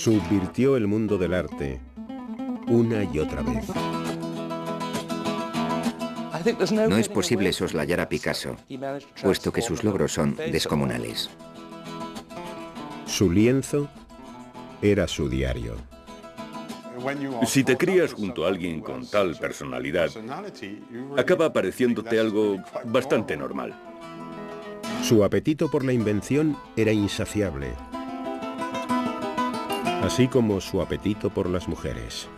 Subvirtió el mundo del arte una y otra vez. No es posible soslayar a Picasso, puesto que sus logros son descomunales. Su lienzo era su diario. Si te crías junto a alguien con tal personalidad, acaba pareciéndote algo bastante normal. Su apetito por la invención era insaciable, así como su apetito por las mujeres.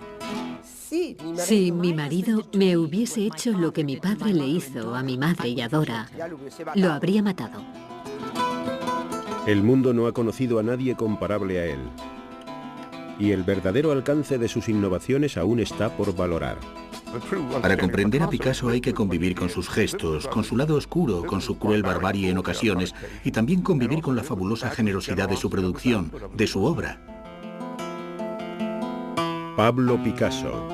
Si mi marido me hubiese hecho lo que mi padre le hizo a mi madre y a Dora, lo habría matado. El mundo no ha conocido a nadie comparable a él, y el verdadero alcance de sus innovaciones aún está por valorar. Para comprender a Picasso hay que convivir con sus gestos, con su lado oscuro, con su cruel barbarie en ocasiones, y también convivir con la fabulosa generosidad de su producción, de su obra. Pablo Picasso.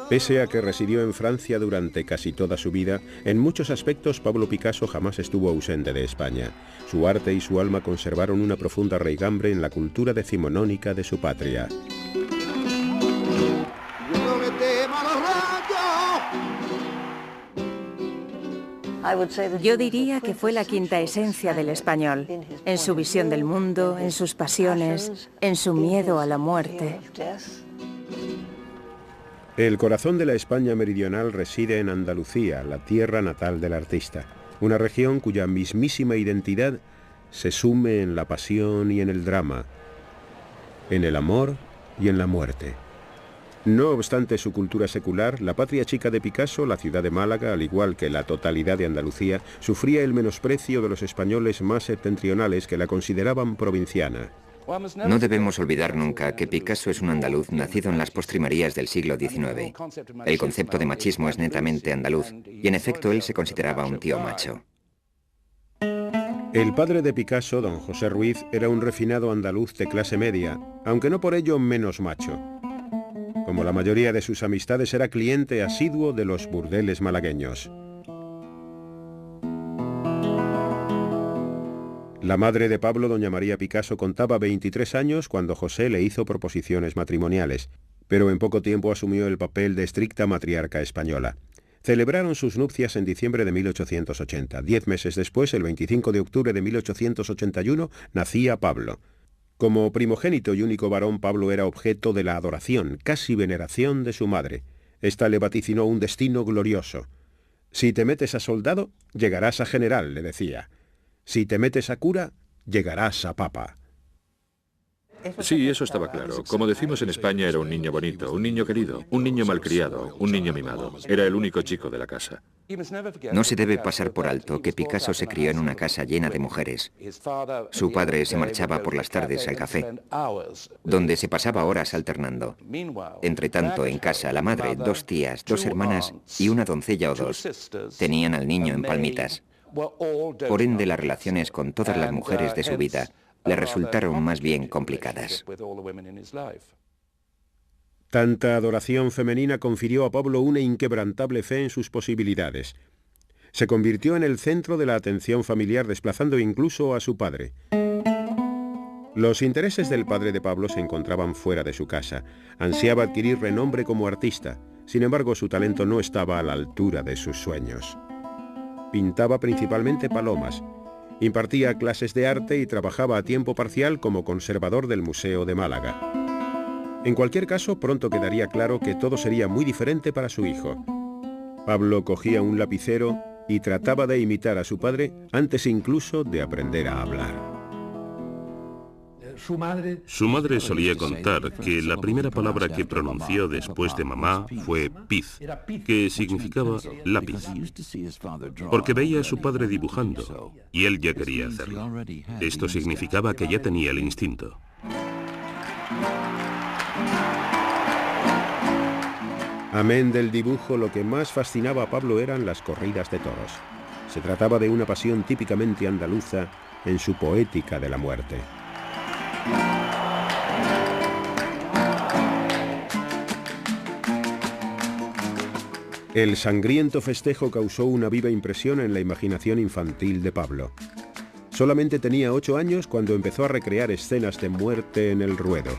Pese a que residió en Francia durante casi toda su vida, en muchos aspectos Pablo Picasso jamás estuvo ausente de España. Su arte y su alma conservaron una profunda raigambre en la cultura decimonónica de su patria. Yo diría que fue la quinta esencia del español, en su visión del mundo, en sus pasiones, en su miedo a la muerte. El corazón de la España meridional reside en Andalucía, la tierra natal del artista, una región cuya mismísima identidad se sume en la pasión y en el drama, en el amor y en la muerte. No obstante su cultura secular, la patria chica de Picasso, la ciudad de Málaga, al igual que la totalidad de Andalucía, sufría el menosprecio de los españoles más septentrionales que la consideraban provinciana. No debemos olvidar nunca que Picasso es un andaluz nacido en las postrimerías del siglo XIX. El concepto de machismo es netamente andaluz, y en efecto él se consideraba un tío macho. El padre de Picasso, don José Ruiz, era un refinado andaluz de clase media, aunque no por ello menos macho. Como la mayoría de sus amistades, era cliente asiduo de los burdeles malagueños. La madre de Pablo, doña María Picasso, contaba 23 años cuando José le hizo proposiciones matrimoniales, pero en poco tiempo asumió el papel de estricta matriarca española. Celebraron sus nupcias en diciembre de 1880. 10 meses después, el 25 de octubre de 1881, nacía Pablo. Como primogénito y único varón, Pablo era objeto de la adoración, casi veneración de su madre. Esta le vaticinó un destino glorioso. Si te metes a soldado, llegarás a general, le decía. Si te metes a cura, llegarás a papa. Sí, eso estaba claro. Como decimos en España, era un niño bonito, un niño querido, un niño malcriado, un niño mimado. Era el único chico de la casa. No se debe pasar por alto que Picasso se crió en una casa llena de mujeres. Su padre se marchaba por las tardes al café, donde se pasaba horas alternando. Entre tanto, en casa, la madre, 2 tías, 2 hermanas y una doncella o 2 tenían al niño en palmitas. Por ende, las relaciones con todas las mujeres de su vida le resultaron más bien complicadas. Tanta adoración femenina confirió a Pablo una inquebrantable fe en sus posibilidades. Se convirtió en el centro de la atención familiar, desplazando incluso a su padre. Los intereses del padre de Pablo se encontraban fuera de su casa. Ansiaba adquirir renombre como artista. Sin embargo, su talento no estaba a la altura de sus sueños. Pintaba principalmente palomas, impartía clases de arte y trabajaba a tiempo parcial como conservador del Museo de Málaga. En cualquier caso, pronto quedaría claro que todo sería muy diferente para su hijo. Pablo cogía un lapicero y trataba de imitar a su padre antes incluso de aprender a hablar. Su madre solía contar que la primera palabra que pronunció después de mamá fue piz, que significaba lápiz, porque veía a su padre dibujando y él ya quería hacerlo. Esto significaba que ya tenía el instinto. Amén del dibujo, lo que más fascinaba a Pablo eran las corridas de toros. Se trataba de una pasión típicamente andaluza en su poética de la muerte. El sangriento festejo causó una viva impresión en la imaginación infantil de Pablo. Solamente tenía 8 años cuando empezó a recrear escenas de muerte en el ruedo.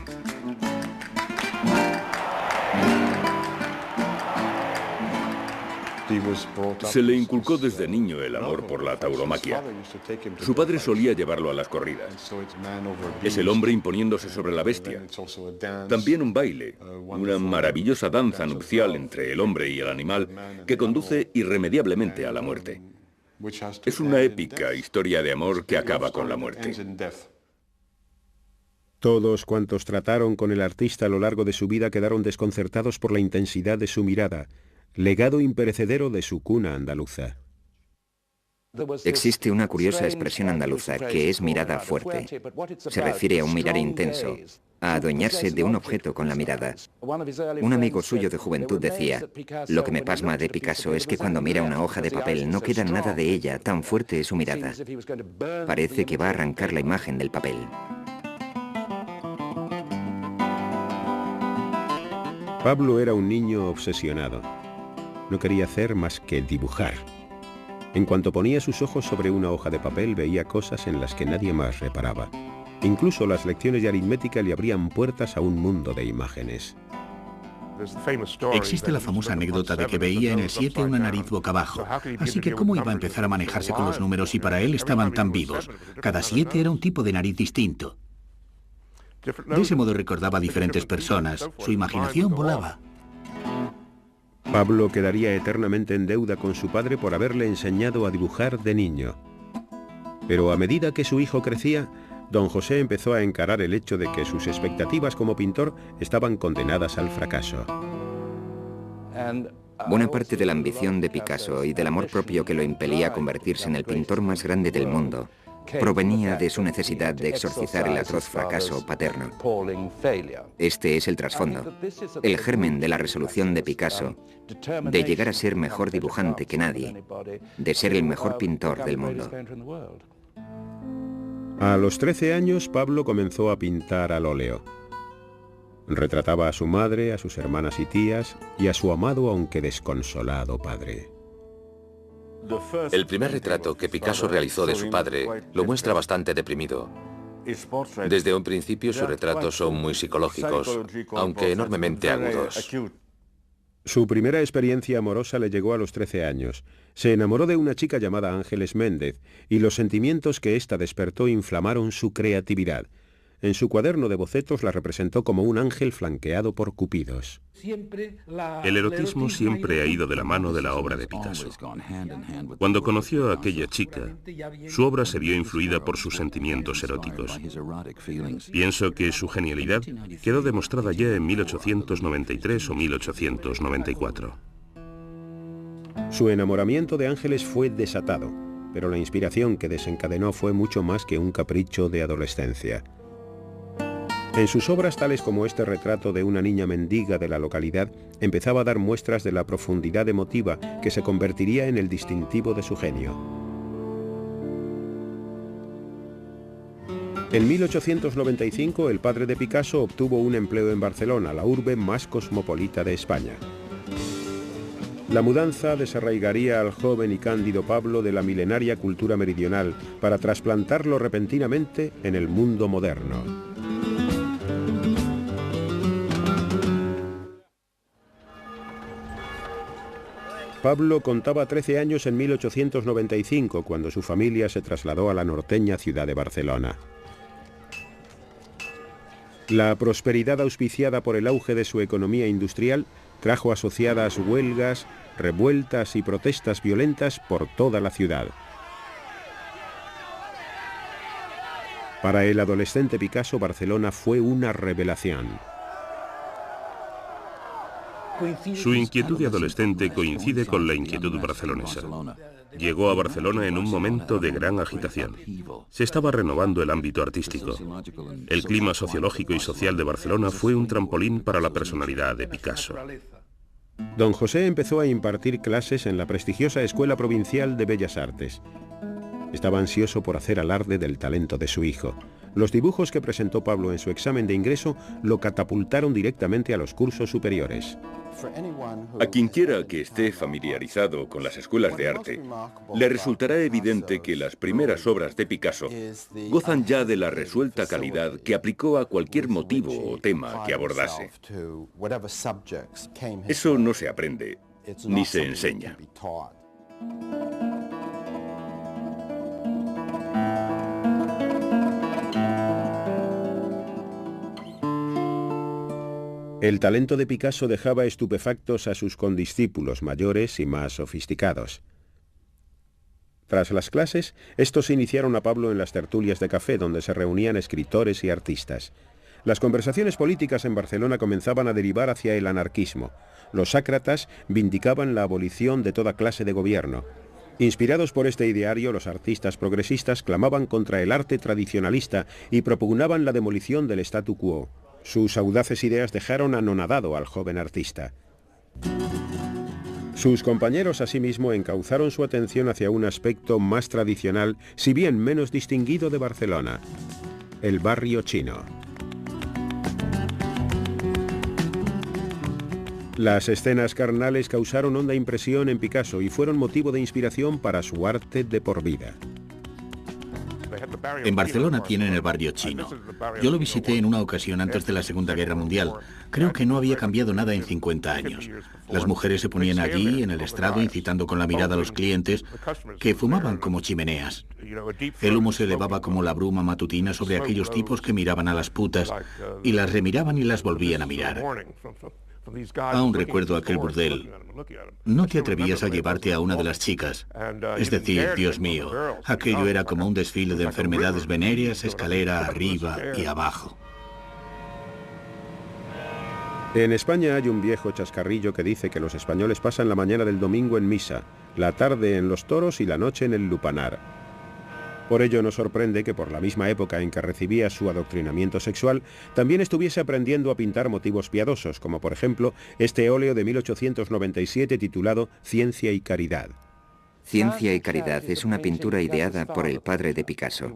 Se le inculcó desde niño el amor por la tauromaquia. Su padre solía llevarlo a las corridas. Es el hombre imponiéndose sobre la bestia. También un baile, una maravillosa danza nupcial entre el hombre y el animal que conduce irremediablemente a la muerte. Es una épica historia de amor que acaba con la muerte. Todos cuantos trataron con el artista a lo largo de su vida quedaron desconcertados por la intensidad de su mirada, legado imperecedero de su cuna andaluza. Existe una curiosa expresión andaluza que es mirada fuerte. Se refiere a un mirar intenso, a adueñarse de un objeto con la mirada. Un amigo suyo de juventud decía: lo que me pasma de Picasso es que cuando mira una hoja de papel no queda nada de ella, tan fuerte es su mirada. Parece que va a arrancar la imagen del papel. Pablo era un niño obsesionado. No quería hacer más que dibujar. En cuanto ponía sus ojos sobre una hoja de papel, veía cosas en las que nadie más reparaba. Incluso las lecciones de aritmética le abrían puertas a un mundo de imágenes. Existe la famosa anécdota de que veía en el 7 una nariz boca abajo. Así que ¿cómo iba a empezar a manejarse con los números si para él estaban tan vivos? Cada 7 era un tipo de nariz distinto. De ese modo recordaba a diferentes personas. Su imaginación volaba. Pablo quedaría eternamente en deuda con su padre por haberle enseñado a dibujar de niño. Pero a medida que su hijo crecía, don José empezó a encarar el hecho de que sus expectativas como pintor estaban condenadas al fracaso. Buena parte de la ambición de Picasso y del amor propio que lo impelía a convertirse en el pintor más grande del mundo provenía de su necesidad de exorcizar el atroz fracaso paterno. Este es el trasfondo, el germen de la resolución de Picasso de llegar a ser mejor dibujante que nadie, de ser el mejor pintor del mundo. A los 13 años, Pablo comenzó a pintar al óleo. Retrataba a su madre, a sus hermanas y tías y a su amado aunque desconsolado padre. El primer retrato que Picasso realizó de su padre lo muestra bastante deprimido. Desde un principio sus retratos son muy psicológicos, aunque enormemente agudos. Su primera experiencia amorosa le llegó a los 13 años. Se enamoró de una chica llamada Ángeles Méndez y los sentimientos que ésta despertó inflamaron su creatividad. En su cuaderno de bocetos la representó como un ángel flanqueado por cupidos. El erotismo siempre ha ido de la mano de la obra de Picasso. Cuando conoció a aquella chica, su obra se vio influida por sus sentimientos eróticos. Pienso que su genialidad quedó demostrada ya en 1893 o 1894. Su enamoramiento de Ángeles fue desatado, pero la inspiración que desencadenó fue mucho más que un capricho de adolescencia. En sus obras, tales como este retrato de una niña mendiga de la localidad, empezaba a dar muestras de la profundidad emotiva que se convertiría en el distintivo de su genio. En 1895, el padre de Picasso obtuvo un empleo en Barcelona, la urbe más cosmopolita de España. La mudanza desarraigaría al joven y cándido Pablo de la milenaria cultura meridional para trasplantarlo repentinamente en el mundo moderno. Pablo contaba 13 años en 1895, cuando su familia se trasladó a la norteña ciudad de Barcelona. La prosperidad auspiciada por el auge de su economía industrial trajo asociadas huelgas, revueltas y protestas violentas por toda la ciudad. Para el adolescente Picasso, Barcelona fue una revelación. Su inquietud de adolescente coincide con la inquietud barcelonesa. Llegó a Barcelona en un momento de gran agitación. Se estaba renovando el ámbito artístico. El clima sociológico y social de Barcelona fue un trampolín para la personalidad de Picasso. Don José empezó a impartir clases en la prestigiosa Escuela Provincial de Bellas Artes. Estaba ansioso por hacer alarde del talento de su hijo. Los dibujos que presentó Pablo en su examen de ingreso lo catapultaron directamente a los cursos superiores. A quienquiera que esté familiarizado con las escuelas de arte, le resultará evidente que las primeras obras de Picasso gozan ya de la resuelta calidad que aplicó a cualquier motivo o tema que abordase. Eso no se aprende, ni se enseña. El talento de Picasso dejaba estupefactos a sus condiscípulos mayores y más sofisticados. Tras las clases, estos iniciaron a Pablo en las tertulias de café donde se reunían escritores y artistas. Las conversaciones políticas en Barcelona comenzaban a derivar hacia el anarquismo. Los sácratas vindicaban la abolición de toda clase de gobierno. Inspirados por este ideario, los artistas progresistas clamaban contra el arte tradicionalista y propugnaban la demolición del statu quo. Sus audaces ideas dejaron anonadado al joven artista. Sus compañeros asimismo encauzaron su atención hacia un aspecto más tradicional, si bien menos distinguido de Barcelona: el barrio chino. Las escenas carnales causaron honda impresión en Picasso y fueron motivo de inspiración para su arte de por vida. En Barcelona tienen el barrio chino. Yo lo visité en una ocasión antes de la Segunda Guerra Mundial. Creo que no había cambiado nada en 50 años. Las mujeres se ponían allí, en el estrado, incitando con la mirada a los clientes, que fumaban como chimeneas. El humo se elevaba como la bruma matutina sobre aquellos tipos que miraban a las putas y las remiraban y las volvían a mirar. Aún recuerdo aquel burdel. No te atrevías a llevarte a una de las chicas. Es decir, Dios mío, aquello era como un desfile de enfermedades venéreas, escalera arriba y abajo. En España hay un viejo chascarrillo que dice que los españoles pasan la mañana del domingo en misa, la tarde en los toros y la noche en el lupanar. Por ello no sorprende que por la misma época en que recibía su adoctrinamiento sexual, también estuviese aprendiendo a pintar motivos piadosos, como por ejemplo este óleo de 1897 titulado Ciencia y Caridad. Ciencia y Caridad es una pintura ideada por el padre de Picasso.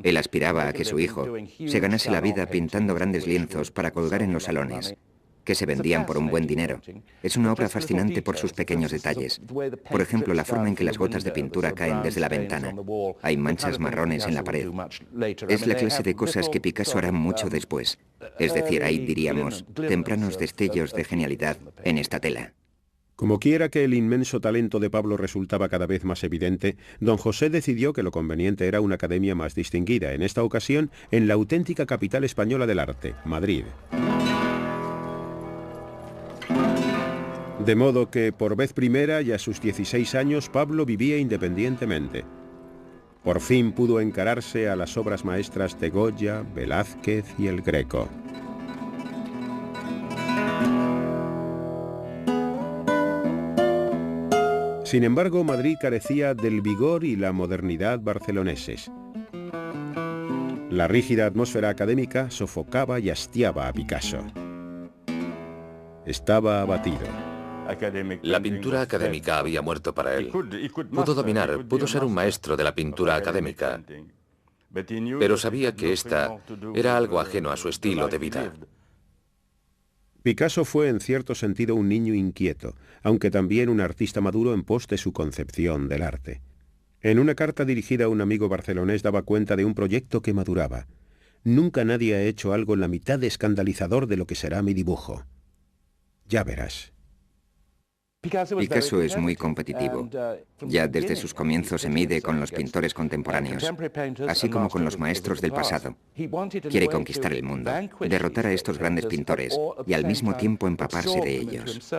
Él aspiraba a que su hijo se ganase la vida pintando grandes lienzos para colgar en los salones, que se vendían por un buen dinero. Es una obra fascinante por sus pequeños detalles. Por ejemplo, la forma en que las gotas de pintura caen desde la ventana. Hay manchas marrones en la pared. Es la clase de cosas que Picasso hará mucho después. Es decir, hay, diríamos, tempranos destellos de genialidad en esta tela. Como quiera que el inmenso talento de Pablo resultaba cada vez más evidente, don José decidió que lo conveniente era una academia más distinguida, en esta ocasión en la auténtica capital española del arte, Madrid. De modo que, por vez primera y a sus 16 años, Pablo vivía independientemente. Por fin pudo encararse a las obras maestras de Goya, Velázquez y el Greco. Sin embargo, Madrid carecía del vigor y la modernidad barceloneses. La rígida atmósfera académica sofocaba y hastiaba a Picasso. Estaba abatido. La pintura académica había muerto para él. Pudo ser un maestro de la pintura académica, pero sabía que esta era algo ajeno a su estilo de vida. Picasso fue en cierto sentido un niño inquieto, aunque también un artista maduro en pos de su concepción del arte. En una carta dirigida a un amigo barcelonés daba cuenta de un proyecto que maduraba. Nunca nadie ha hecho algo en la mitad de escandalizador de lo que será mi dibujo. Ya verás. Picasso es muy competitivo. Ya desde sus comienzos se mide con los pintores contemporáneos, así como con los maestros del pasado. Quiere conquistar el mundo, derrotar a estos grandes pintores y al mismo tiempo empaparse de ellos.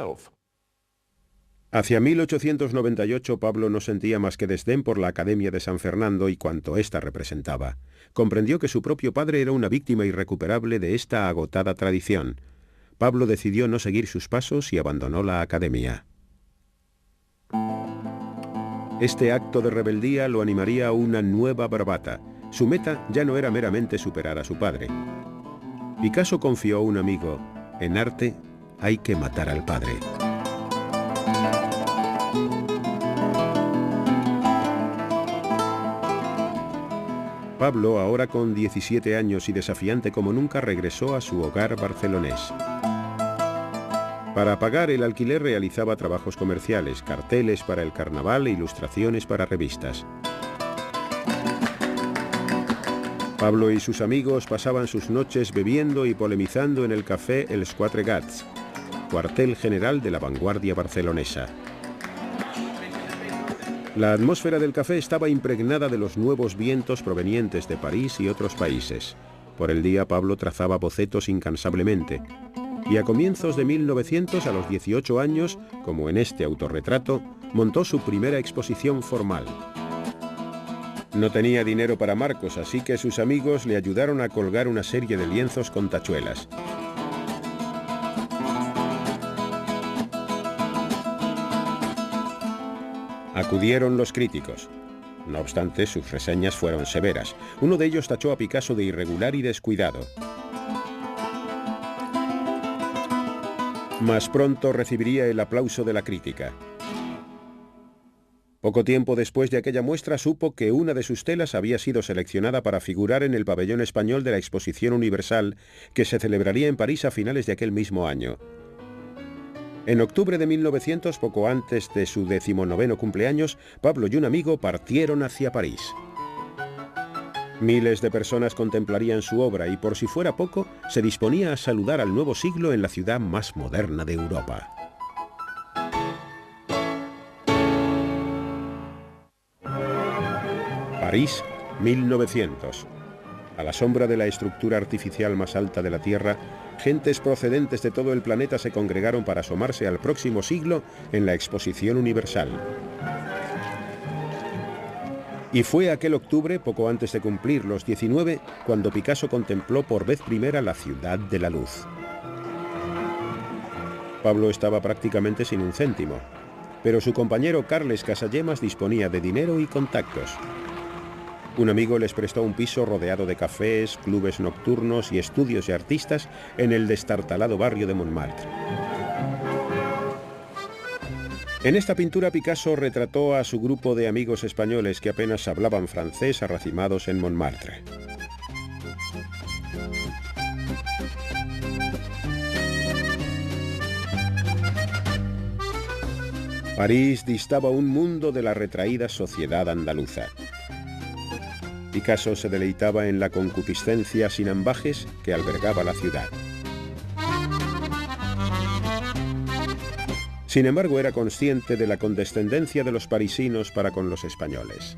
Hacia 1898 Pablo no sentía más que desdén por la Academia de San Fernando y cuanto ésta representaba. Comprendió que su propio padre era una víctima irrecuperable de esta agotada tradición. Pablo decidió no seguir sus pasos y abandonó la academia. Este acto de rebeldía lo animaría a una nueva bravata. Su meta ya no era meramente superar a su padre. Picasso confió a un amigo: en arte hay que matar al padre. Pablo, ahora con 17 años y desafiante como nunca, regresó a su hogar barcelonés. Para pagar el alquiler realizaba trabajos comerciales, carteles para el carnaval e ilustraciones para revistas. Pablo y sus amigos pasaban sus noches bebiendo y polemizando en el café Els Quatre Gats, cuartel general de la vanguardia barcelonesa. La atmósfera del café estaba impregnada de los nuevos vientos provenientes de París y otros países. Por el día Pablo trazaba bocetos incansablemente. Y a comienzos de 1900, a los 18 años, como en este autorretrato, montó su primera exposición formal. No tenía dinero para marcos, así que sus amigos le ayudaron a colgar una serie de lienzos con tachuelas. Acudieron los críticos. No obstante, sus reseñas fueron severas. Uno de ellos tachó a Picasso de irregular y descuidado. Mas pronto recibiría el aplauso de la crítica. Poco tiempo después de aquella muestra supo que una de sus telas había sido seleccionada para figurar en el pabellón español de la Exposición Universal, que se celebraría en París a finales de aquel mismo año. En octubre de 1900, poco antes de su 19º cumpleaños, Pablo y un amigo partieron hacia París. Miles de personas contemplarían su obra y, por si fuera poco, se disponía a saludar al nuevo siglo en la ciudad más moderna de Europa. París, 1900. A la sombra de la estructura artificial más alta de la Tierra, gentes procedentes de todo el planeta se congregaron para asomarse al próximo siglo en la Exposición Universal. Y fue aquel octubre, poco antes de cumplir los 19, cuando Picasso contempló por vez primera la ciudad de la luz. Pablo estaba prácticamente sin un céntimo, pero su compañero Carles Casagemas disponía de dinero y contactos. Un amigo les prestó un piso rodeado de cafés, clubes nocturnos y estudios de artistas en el destartalado barrio de Montmartre. En esta pintura Picasso retrató a su grupo de amigos españoles que apenas hablaban francés arracimados en Montmartre. París distaba un mundo de la retraída sociedad andaluza. Picasso se deleitaba en la concupiscencia sin ambajes que albergaba la ciudad. Sin embargo, era consciente de la condescendencia de los parisinos para con los españoles.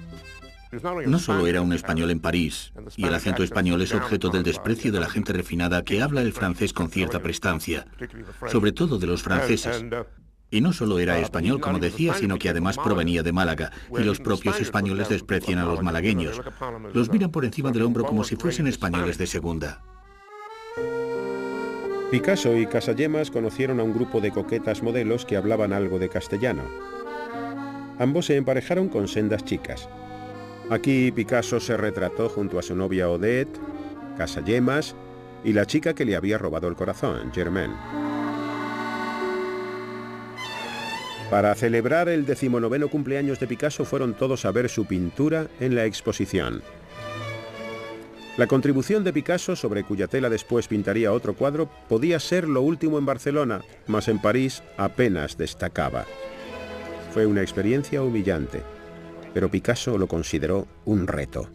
No solo era un español en París, y el acento español es objeto del desprecio de la gente refinada que habla el francés con cierta prestancia, sobre todo de los franceses. Y no solo era español, como decía, sino que además provenía de Málaga, y los propios españoles desprecian a los malagueños. Los miran por encima del hombro como si fuesen españoles de segunda. Picasso y Casagemas conocieron a un grupo de coquetas modelos que hablaban algo de castellano. Ambos se emparejaron con sendas chicas. Aquí Picasso se retrató junto a su novia Odette, Casagemas y la chica que le había robado el corazón, Germaine. Para celebrar el 19º cumpleaños de Picasso fueron todos a ver su pintura en la exposición. La contribución de Picasso, sobre cuya tela después pintaría otro cuadro, podía ser lo último en Barcelona, mas en París apenas destacaba. Fue una experiencia humillante, pero Picasso lo consideró un reto.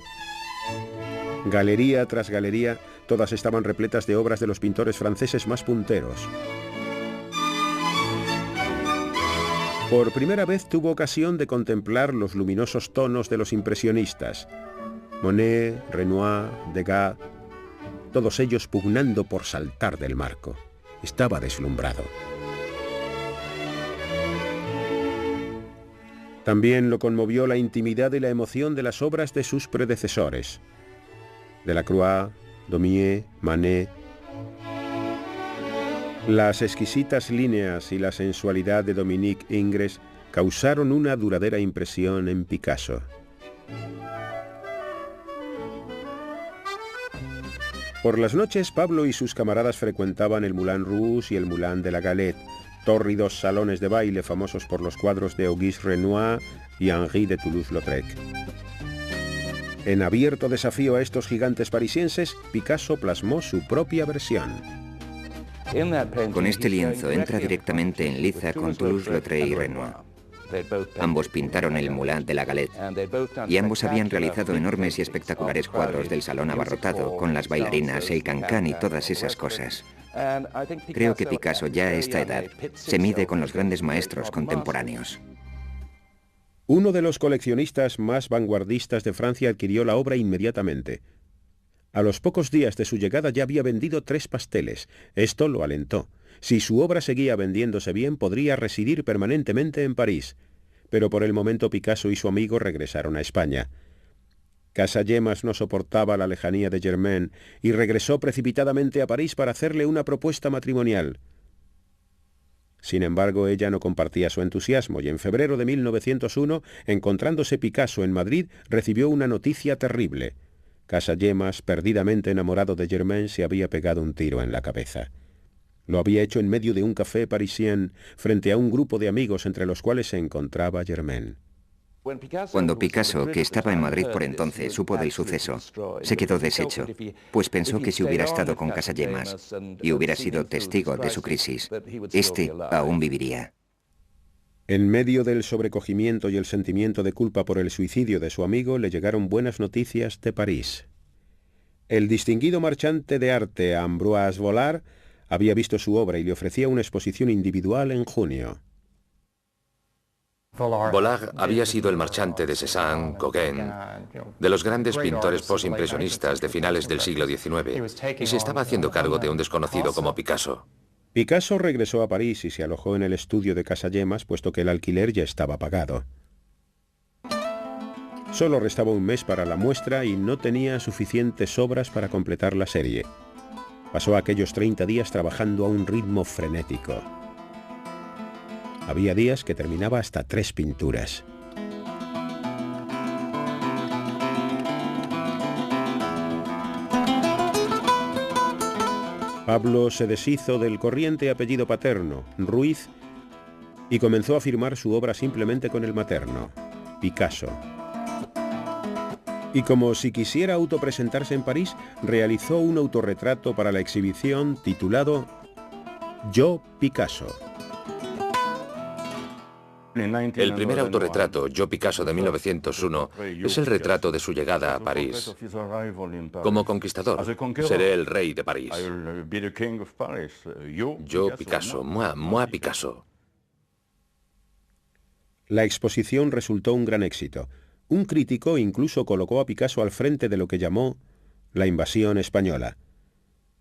Galería tras galería, todas estaban repletas de obras de los pintores franceses más punteros. Por primera vez tuvo ocasión de contemplar los luminosos tonos de los impresionistas. Monet, Renoir, Degas, todos ellos pugnando por saltar del marco. Estaba deslumbrado. También lo conmovió la intimidad y la emoción de las obras de sus predecesores. Delacroix, Daumier, Manet. Las exquisitas líneas y la sensualidad de Dominique Ingres causaron una duradera impresión en Picasso. Por las noches, Pablo y sus camaradas frecuentaban el Moulin Rouge y el Moulin de la Galette, tórridos salones de baile famosos por los cuadros de Auguste Renoir y Henri de Toulouse-Lautrec. En abierto desafío a estos gigantes parisienses, Picasso plasmó su propia versión. Con este lienzo entra directamente en liza con Toulouse-Lautrec y Renoir. Ambos pintaron el Moulin de la Galette y ambos habían realizado enormes y espectaculares cuadros del salón abarrotado con las bailarinas, el cancán y todas esas cosas. Creo que Picasso ya a esta edad se mide con los grandes maestros contemporáneos. Uno de los coleccionistas más vanguardistas de Francia adquirió la obra inmediatamente. A los pocos días de su llegada ya había vendido 3 pasteles. Esto lo alentó. Si su obra seguía vendiéndose bien, podría residir permanentemente en París. Pero por el momento Picasso y su amigo regresaron a España. Casagemas no soportaba la lejanía de Germaine y regresó precipitadamente a París para hacerle una propuesta matrimonial. Sin embargo, ella no compartía su entusiasmo y en febrero de 1901, encontrándose Picasso en Madrid, recibió una noticia terrible. Casagemas, perdidamente enamorado de Germaine, se había pegado un tiro en la cabeza. Lo había hecho en medio de un café parisien, frente a un grupo de amigos entre los cuales se encontraba Germaine. Cuando Picasso, que estaba en Madrid por entonces, supo del suceso, se quedó deshecho, pues pensó que si hubiera estado con Casagemas y hubiera sido testigo de su crisis, este aún viviría. En medio del sobrecogimiento y el sentimiento de culpa por el suicidio de su amigo, le llegaron buenas noticias de París. El distinguido marchante de arte Ambroise Vollard había visto su obra y le ofrecía una exposición individual en junio. Vollard había sido el marchante de Cézanne, Gauguin, de los grandes pintores postimpresionistas de finales del siglo XIX, y se estaba haciendo cargo de un desconocido como Picasso. Picasso regresó a París y se alojó en el estudio de Casagemas, puesto que el alquiler ya estaba pagado. Solo restaba un mes para la muestra y no tenía suficientes obras para completar la serie. Pasó aquellos 30 días trabajando a un ritmo frenético. Había días que terminaba hasta 3 pinturas. Pablo se deshizo del corriente apellido paterno, Ruiz, y comenzó a firmar su obra simplemente con el materno, Picasso. Y como si quisiera autopresentarse en París, realizó un autorretrato para la exhibición titulado Yo, Picasso. El primer autorretrato, Yo, Picasso, de 1901, es el retrato de su llegada a París. Como conquistador, seré el rey de París. Yo, Picasso, moi, Picasso. La exposición resultó un gran éxito. Un crítico incluso colocó a Picasso al frente de lo que llamó la invasión española.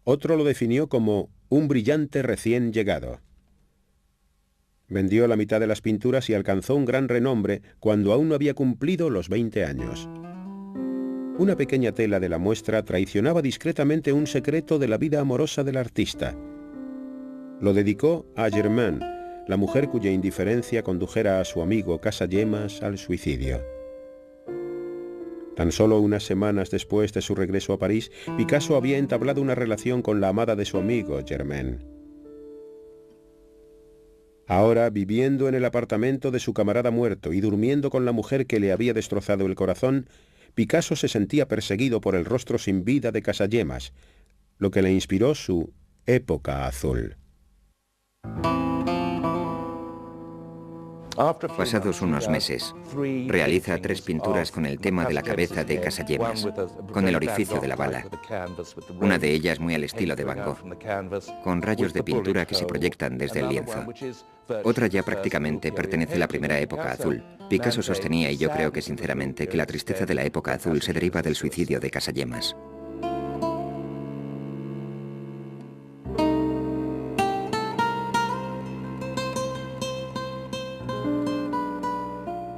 Otro lo definió como un brillante recién llegado. Vendió la mitad de las pinturas y alcanzó un gran renombre cuando aún no había cumplido los 20 años. Una pequeña tela de la muestra traicionaba discretamente un secreto de la vida amorosa del artista. Lo dedicó a Germaine, la mujer cuya indiferencia condujera a su amigo Casagemas al suicidio. Tan solo unas semanas después de su regreso a París, Picasso había entablado una relación con la amada de su amigo, Germaine. Ahora, viviendo en el apartamento de su camarada muerto y durmiendo con la mujer que le había destrozado el corazón, Picasso se sentía perseguido por el rostro sin vida de Casagemas, lo que le inspiró su Época Azul. Pasados unos meses, realiza 3 pinturas con el tema de la cabeza de Casagemas, con el orificio de la bala. Una de ellas muy al estilo de Van Gogh, con rayos de pintura que se proyectan desde el lienzo. Otra ya prácticamente pertenece a la primera época azul. Picasso sostenía, y yo creo que sinceramente, que la tristeza de la época azul se deriva del suicidio de Casagemas.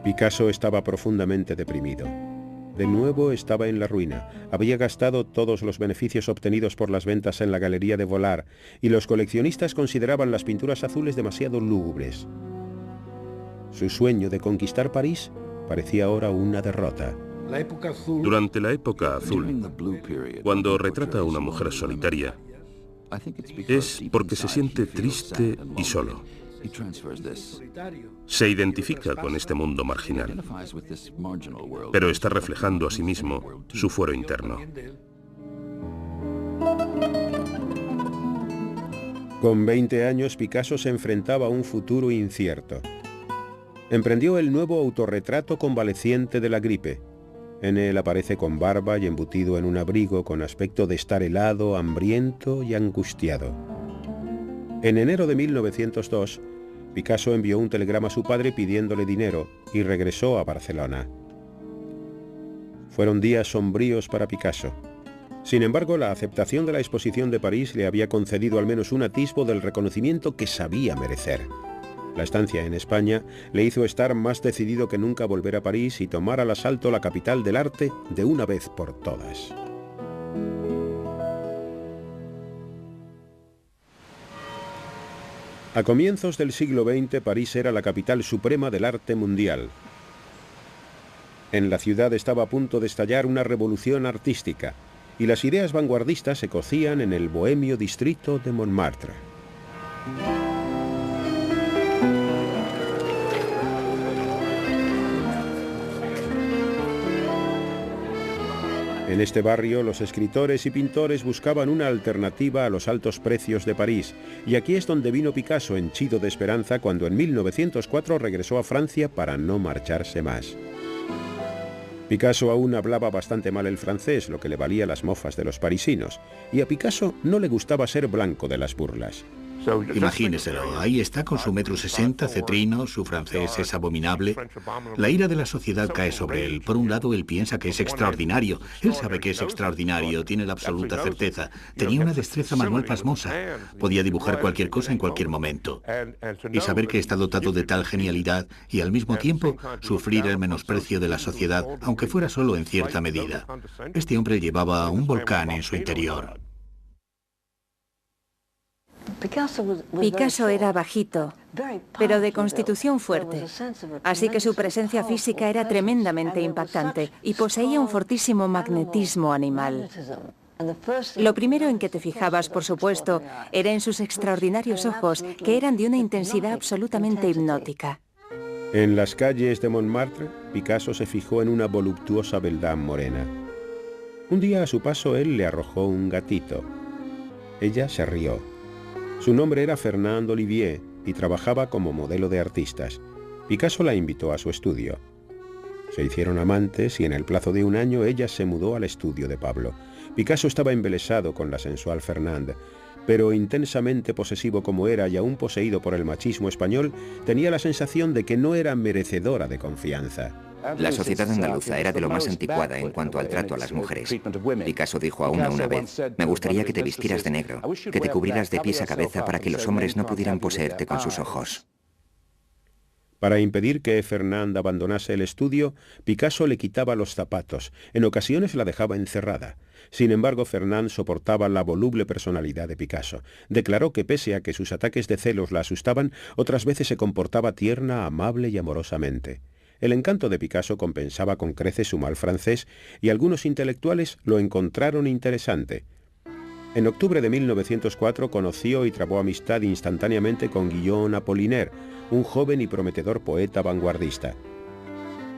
Picasso estaba profundamente deprimido. De nuevo estaba en la ruina. Había gastado todos los beneficios obtenidos por las ventas en la galería de Vollard, y los coleccionistas consideraban las pinturas azules demasiado lúgubres. Su sueño de conquistar París parecía ahora una derrota. Durante la época azul, cuando retrata a una mujer solitaria, es porque se siente triste y solo. Se identifica con este mundo marginal, pero está reflejando a sí mismo su fuero interno. Con 20 años, Picasso se enfrentaba a un futuro incierto. Emprendió el nuevo autorretrato convaleciente de la gripe. En él aparece con barba y embutido en un abrigo con aspecto de estar helado, hambriento y angustiado. En enero de 1902, Picasso envió un telegrama a su padre pidiéndole dinero y regresó a Barcelona. Fueron días sombríos para Picasso. Sin embargo, la aceptación de la exposición de París le había concedido al menos un atisbo del reconocimiento que sabía merecer. La estancia en España le hizo estar más decidido que nunca a volver a París y tomar al asalto la capital del arte de una vez por todas. A comienzos del siglo XX, París era la capital suprema del arte mundial. En la ciudad estaba a punto de estallar una revolución artística, y las ideas vanguardistas se cocían en el bohemio distrito de Montmartre. En este barrio, los escritores y pintores buscaban una alternativa a los altos precios de París, y aquí es donde vino Picasso henchido de esperanza cuando en 1904 regresó a Francia para no marcharse más. Picasso aún hablaba bastante mal el francés, lo que le valía las mofas de los parisinos, y a Picasso no le gustaba ser blanco de las burlas. Imagíneselo, ahí está con su 1,60 m, cetrino, su francés es abominable. La ira de la sociedad cae sobre él. Por un lado, él piensa que es extraordinario. Él sabe que es extraordinario, tiene la absoluta certeza. Tenía una destreza manual pasmosa. Podía dibujar cualquier cosa en cualquier momento. Y saber que está dotado de tal genialidad y al mismo tiempo sufrir el menosprecio de la sociedad, aunque fuera solo en cierta medida. Este hombre llevaba un volcán en su interior. Picasso era bajito, pero de constitución fuerte, así que su presencia física era tremendamente impactante y poseía un fortísimo magnetismo animal. Lo primero en que te fijabas, por supuesto, era en sus extraordinarios ojos, que eran de una intensidad absolutamente hipnótica. En las calles de Montmartre, Picasso se fijó en una voluptuosa beldad morena. Un día a su paso él le arrojó un gatito. Ella se rió. Su nombre era Fernand Olivier y trabajaba como modelo de artistas. Picasso la invitó a su estudio. Se hicieron amantes y en el plazo de un año ella se mudó al estudio de Pablo. Picasso estaba embelesado con la sensual Fernand, pero intensamente posesivo como era y aún poseído por el machismo español, tenía la sensación de que no era merecedora de confianza. La sociedad andaluza era de lo más anticuada en cuanto al trato a las mujeres. Picasso dijo a una vez, me gustaría que te vistieras de negro, que te cubrieras de pies a cabeza para que los hombres no pudieran poseerte con sus ojos. Para impedir que Fernand abandonase el estudio, Picasso le quitaba los zapatos, en ocasiones la dejaba encerrada. Sin embargo, Fernand soportaba la voluble personalidad de Picasso. Declaró que pese a que sus ataques de celos la asustaban, otras veces se comportaba tierna, amable y amorosamente. El encanto de Picasso compensaba con creces su mal francés y algunos intelectuales lo encontraron interesante. En octubre de 1904 conoció y trabó amistad instantáneamente con Guillaume Apollinaire, un joven y prometedor poeta vanguardista.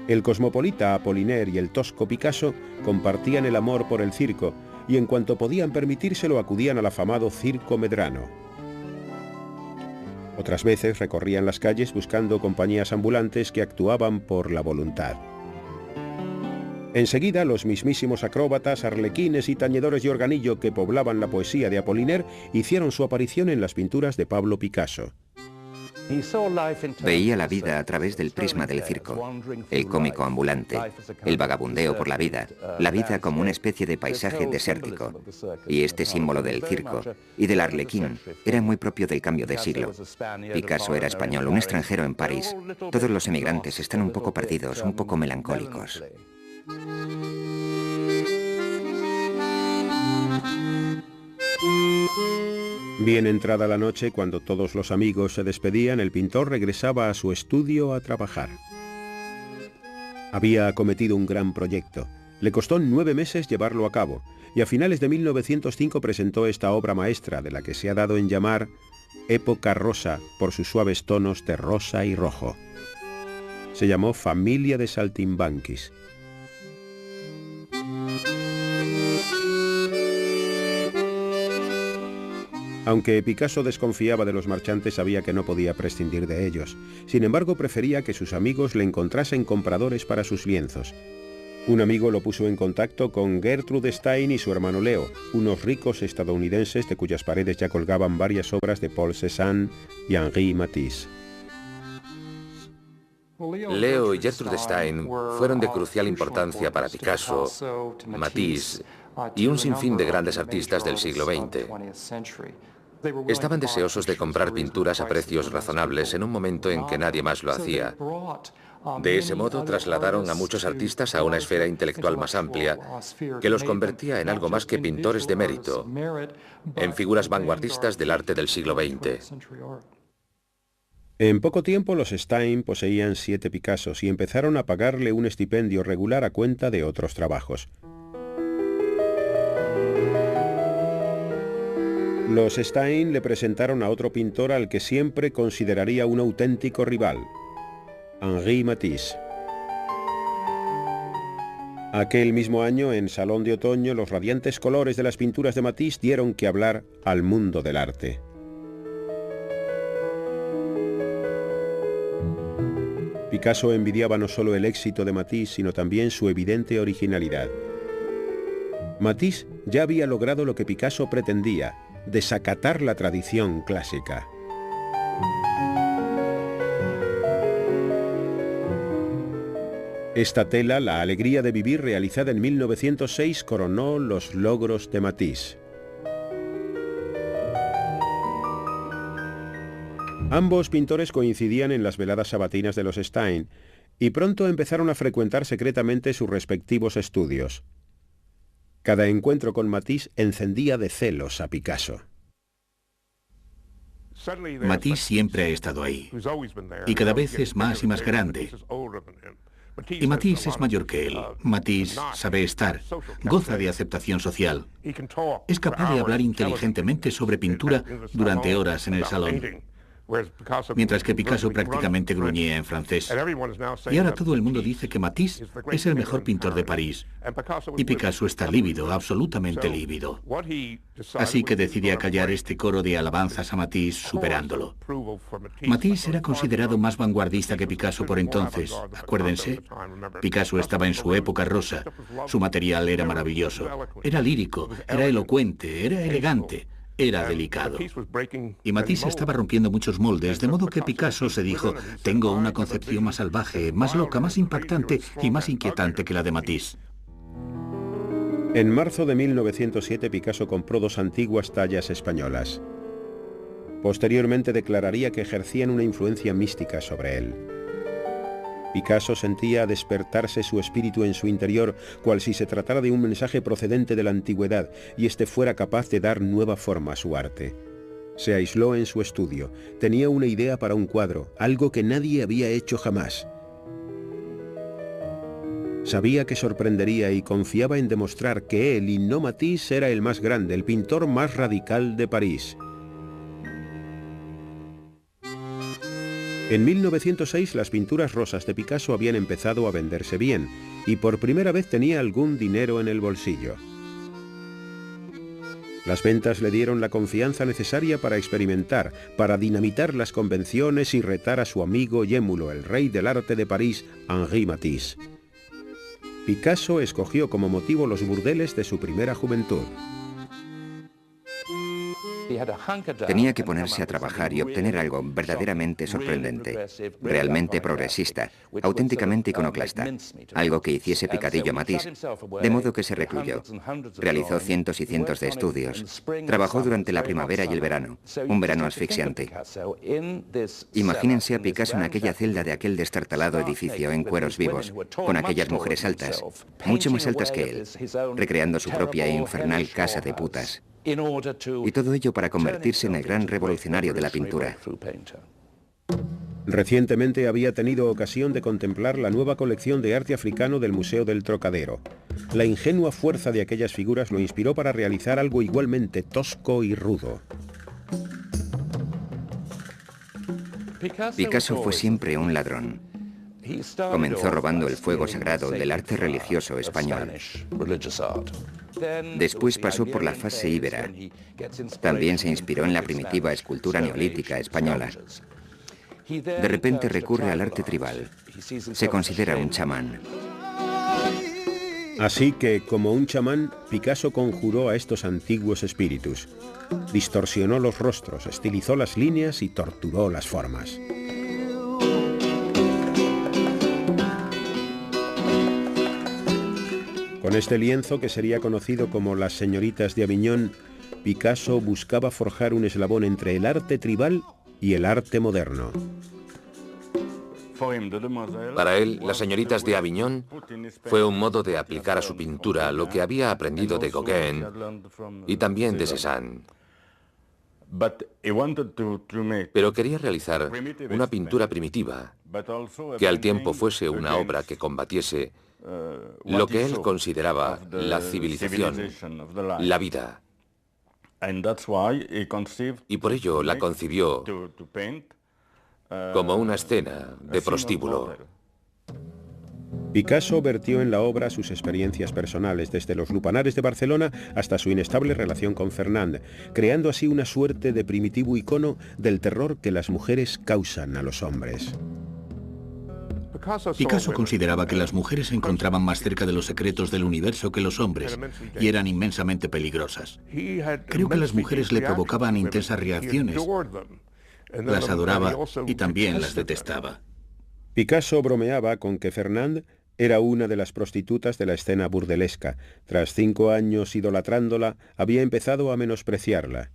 El cosmopolita Apollinaire y el tosco Picasso compartían el amor por el circo y en cuanto podían permitírselo acudían al afamado Circo Medrano. Otras veces recorrían las calles buscando compañías ambulantes que actuaban por la voluntad. Enseguida, los mismísimos acróbatas, arlequines y tañedores de organillo que poblaban la poesía de Apollinaire hicieron su aparición en las pinturas de Pablo Picasso. Veía la vida a través del prisma del circo, el cómico ambulante, el vagabundeo por la vida como una especie de paisaje desértico. Y este símbolo del circo y del arlequín era muy propio del cambio de siglo. Picasso era español, un extranjero en París. Todos los emigrantes están un poco perdidos, un poco melancólicos. Bien entrada la noche, cuando todos los amigos se despedían, el pintor regresaba a su estudio a trabajar. Había acometido un gran proyecto. Le costó 9 meses llevarlo a cabo, y a finales de 1905 presentó esta obra maestra de la que se ha dado en llamar Época rosa por sus suaves tonos de rosa y rojo. Se llamó Familia de Saltimbanquis. Aunque Picasso desconfiaba de los marchantes, sabía que no podía prescindir de ellos. Sin embargo, prefería que sus amigos le encontrasen compradores para sus lienzos. Un amigo lo puso en contacto con Gertrude Stein y su hermano Leo, unos ricos estadounidenses de cuyas paredes ya colgaban varias obras de Paul Cézanne y Henri Matisse. Leo y Gertrude Stein fueron de crucial importancia para Picasso, Matisse y un sinfín de grandes artistas del siglo XX. Estaban deseosos de comprar pinturas a precios razonables en un momento en que nadie más lo hacía. De ese modo trasladaron a muchos artistas a una esfera intelectual más amplia que los convertía en algo más que pintores de mérito, en figuras vanguardistas del arte del siglo XX. En poco tiempo los Stein poseían 7 Picassos y empezaron a pagarle un estipendio regular a cuenta de otros trabajos. Los Stein le presentaron a otro pintor al que siempre consideraría un auténtico rival, Henri Matisse. Aquel mismo año, en Salón de Otoño, los radiantes colores de las pinturas de Matisse dieron que hablar al mundo del arte. Picasso envidiaba no solo el éxito de Matisse, sino también su evidente originalidad. Matisse ya había logrado lo que Picasso pretendía: desacatar la tradición clásica. Esta tela, La alegría de vivir, realizada en 1906, coronó los logros de Matisse. Ambos pintores coincidían en las veladas sabatinas de los Stein y pronto empezaron a frecuentar secretamente sus respectivos estudios. Cada encuentro con Matisse encendía de celos a Picasso. Matisse siempre ha estado ahí, y cada vez es más y más grande. Y Matisse es mayor que él. Matisse sabe estar, goza de aceptación social. Es capaz de hablar inteligentemente sobre pintura durante horas en el salón, mientras que Picasso prácticamente gruñía en francés. Y ahora todo el mundo dice que Matisse es el mejor pintor de París, y Picasso está lívido, absolutamente lívido. Así que decidí acallar este coro de alabanzas a Matisse, superándolo. Matisse era considerado más vanguardista que Picasso por entonces. Acuérdense, Picasso estaba en su época rosa. Su material era maravilloso. Era lírico, era elocuente, era elegante. Era delicado. Y Matisse estaba rompiendo muchos moldes, de modo que Picasso se dijo: tengo una concepción más salvaje, más loca, más impactante y más inquietante que la de Matisse. En marzo de 1907 Picasso compró 2 antiguas tallas españolas. Posteriormente declararía que ejercían una influencia mística sobre él. Picasso sentía despertarse su espíritu en su interior, cual si se tratara de un mensaje procedente de la antigüedad, y éste fuera capaz de dar nueva forma a su arte. Se aisló en su estudio. Tenía una idea para un cuadro, algo que nadie había hecho jamás. Sabía que sorprendería y confiaba en demostrar que él y no Matisse era el más grande, el pintor más radical de París. En 1906 las pinturas rosas de Picasso habían empezado a venderse bien y por primera vez tenía algún dinero en el bolsillo. Las ventas le dieron la confianza necesaria para experimentar, para dinamitar las convenciones y retar a su amigo y émulo, el rey del arte de París, Henri Matisse. Picasso escogió como motivo los burdeles de su primera juventud. Tenía que ponerse a trabajar y obtener algo verdaderamente sorprendente, realmente progresista, auténticamente iconoclasta, algo que hiciese picadillo a Matisse, de modo que se recluyó. Realizó cientos y cientos de estudios. Trabajó durante la primavera y el verano, un verano asfixiante. Imagínense a Picasso en aquella celda de aquel destartalado edificio en cueros vivos, con aquellas mujeres altas, mucho más altas que él, recreando su propia e infernal casa de putas. Y todo ello para convertirse en el gran revolucionario de la pintura. Recientemente había tenido ocasión de contemplar la nueva colección de arte africano del Museo del Trocadero. La ingenua fuerza de aquellas figuras lo inspiró para realizar algo igualmente tosco y rudo. Picasso fue siempre un ladrón. Comenzó robando el fuego sagrado del arte religioso español. Después pasó por la fase íbera. También se inspiró en la primitiva escultura neolítica española. De repente recurre al arte tribal. Se considera un chamán. Así que, como un chamán, Picasso conjuró a estos antiguos espíritus. Distorsionó los rostros, estilizó las líneas y torturó las formas. Con este lienzo, que sería conocido como Las señoritas de Aviñón, Picasso buscaba forjar un eslabón entre el arte tribal y el arte moderno. Para él, Las señoritas de Aviñón fue un modo de aplicar a su pintura lo que había aprendido de Gauguin y también de Cézanne. Pero quería realizar una pintura primitiva, que al tiempo fuese una obra que combatiese lo que él consideraba la civilización, la vida. Y por ello la concibió como una escena de prostíbulo. Picasso vertió en la obra sus experiencias personales, desde los lupanares de Barcelona hasta su inestable relación con Fernand, creando así una suerte de primitivo icono del terror que las mujeres causan a los hombres. Picasso consideraba que las mujeres se encontraban más cerca de los secretos del universo que los hombres y eran inmensamente peligrosas. Creo que las mujeres le provocaban intensas reacciones. Las adoraba y también las detestaba. Picasso bromeaba con que Fernand era una de las prostitutas de la escena burdelesca. Tras 5 años idolatrándola, había empezado a menospreciarla.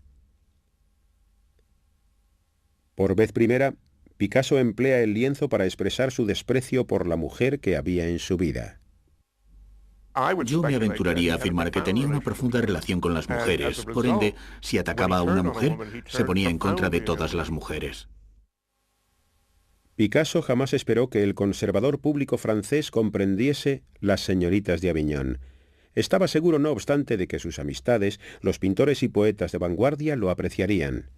Por vez primera, Picasso emplea el lienzo para expresar su desprecio por la mujer que había en su vida. Yo me aventuraría a afirmar que tenía una profunda relación con las mujeres. Por ende, si atacaba a una mujer, se ponía en contra de todas las mujeres. Picasso jamás esperó que el conservador público francés comprendiese Las señoritas de Aviñón. Estaba seguro, no obstante, de que sus amistades, los pintores y poetas de vanguardia, lo apreciarían.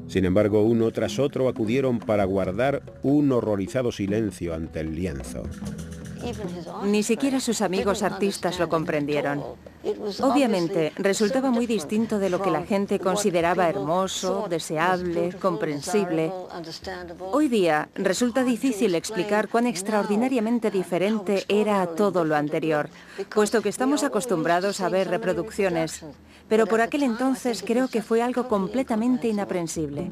Sin embargo, uno tras otro acudieron para guardar un horrorizado silencio ante el lienzo. Ni siquiera sus amigos artistas lo comprendieron. Obviamente, resultaba muy distinto de lo que la gente consideraba hermoso, deseable, comprensible. Hoy día, resulta difícil explicar cuán extraordinariamente diferente era a todo lo anterior, puesto que estamos acostumbrados a ver reproducciones. Pero por aquel entonces creo que fue algo completamente inaprensible.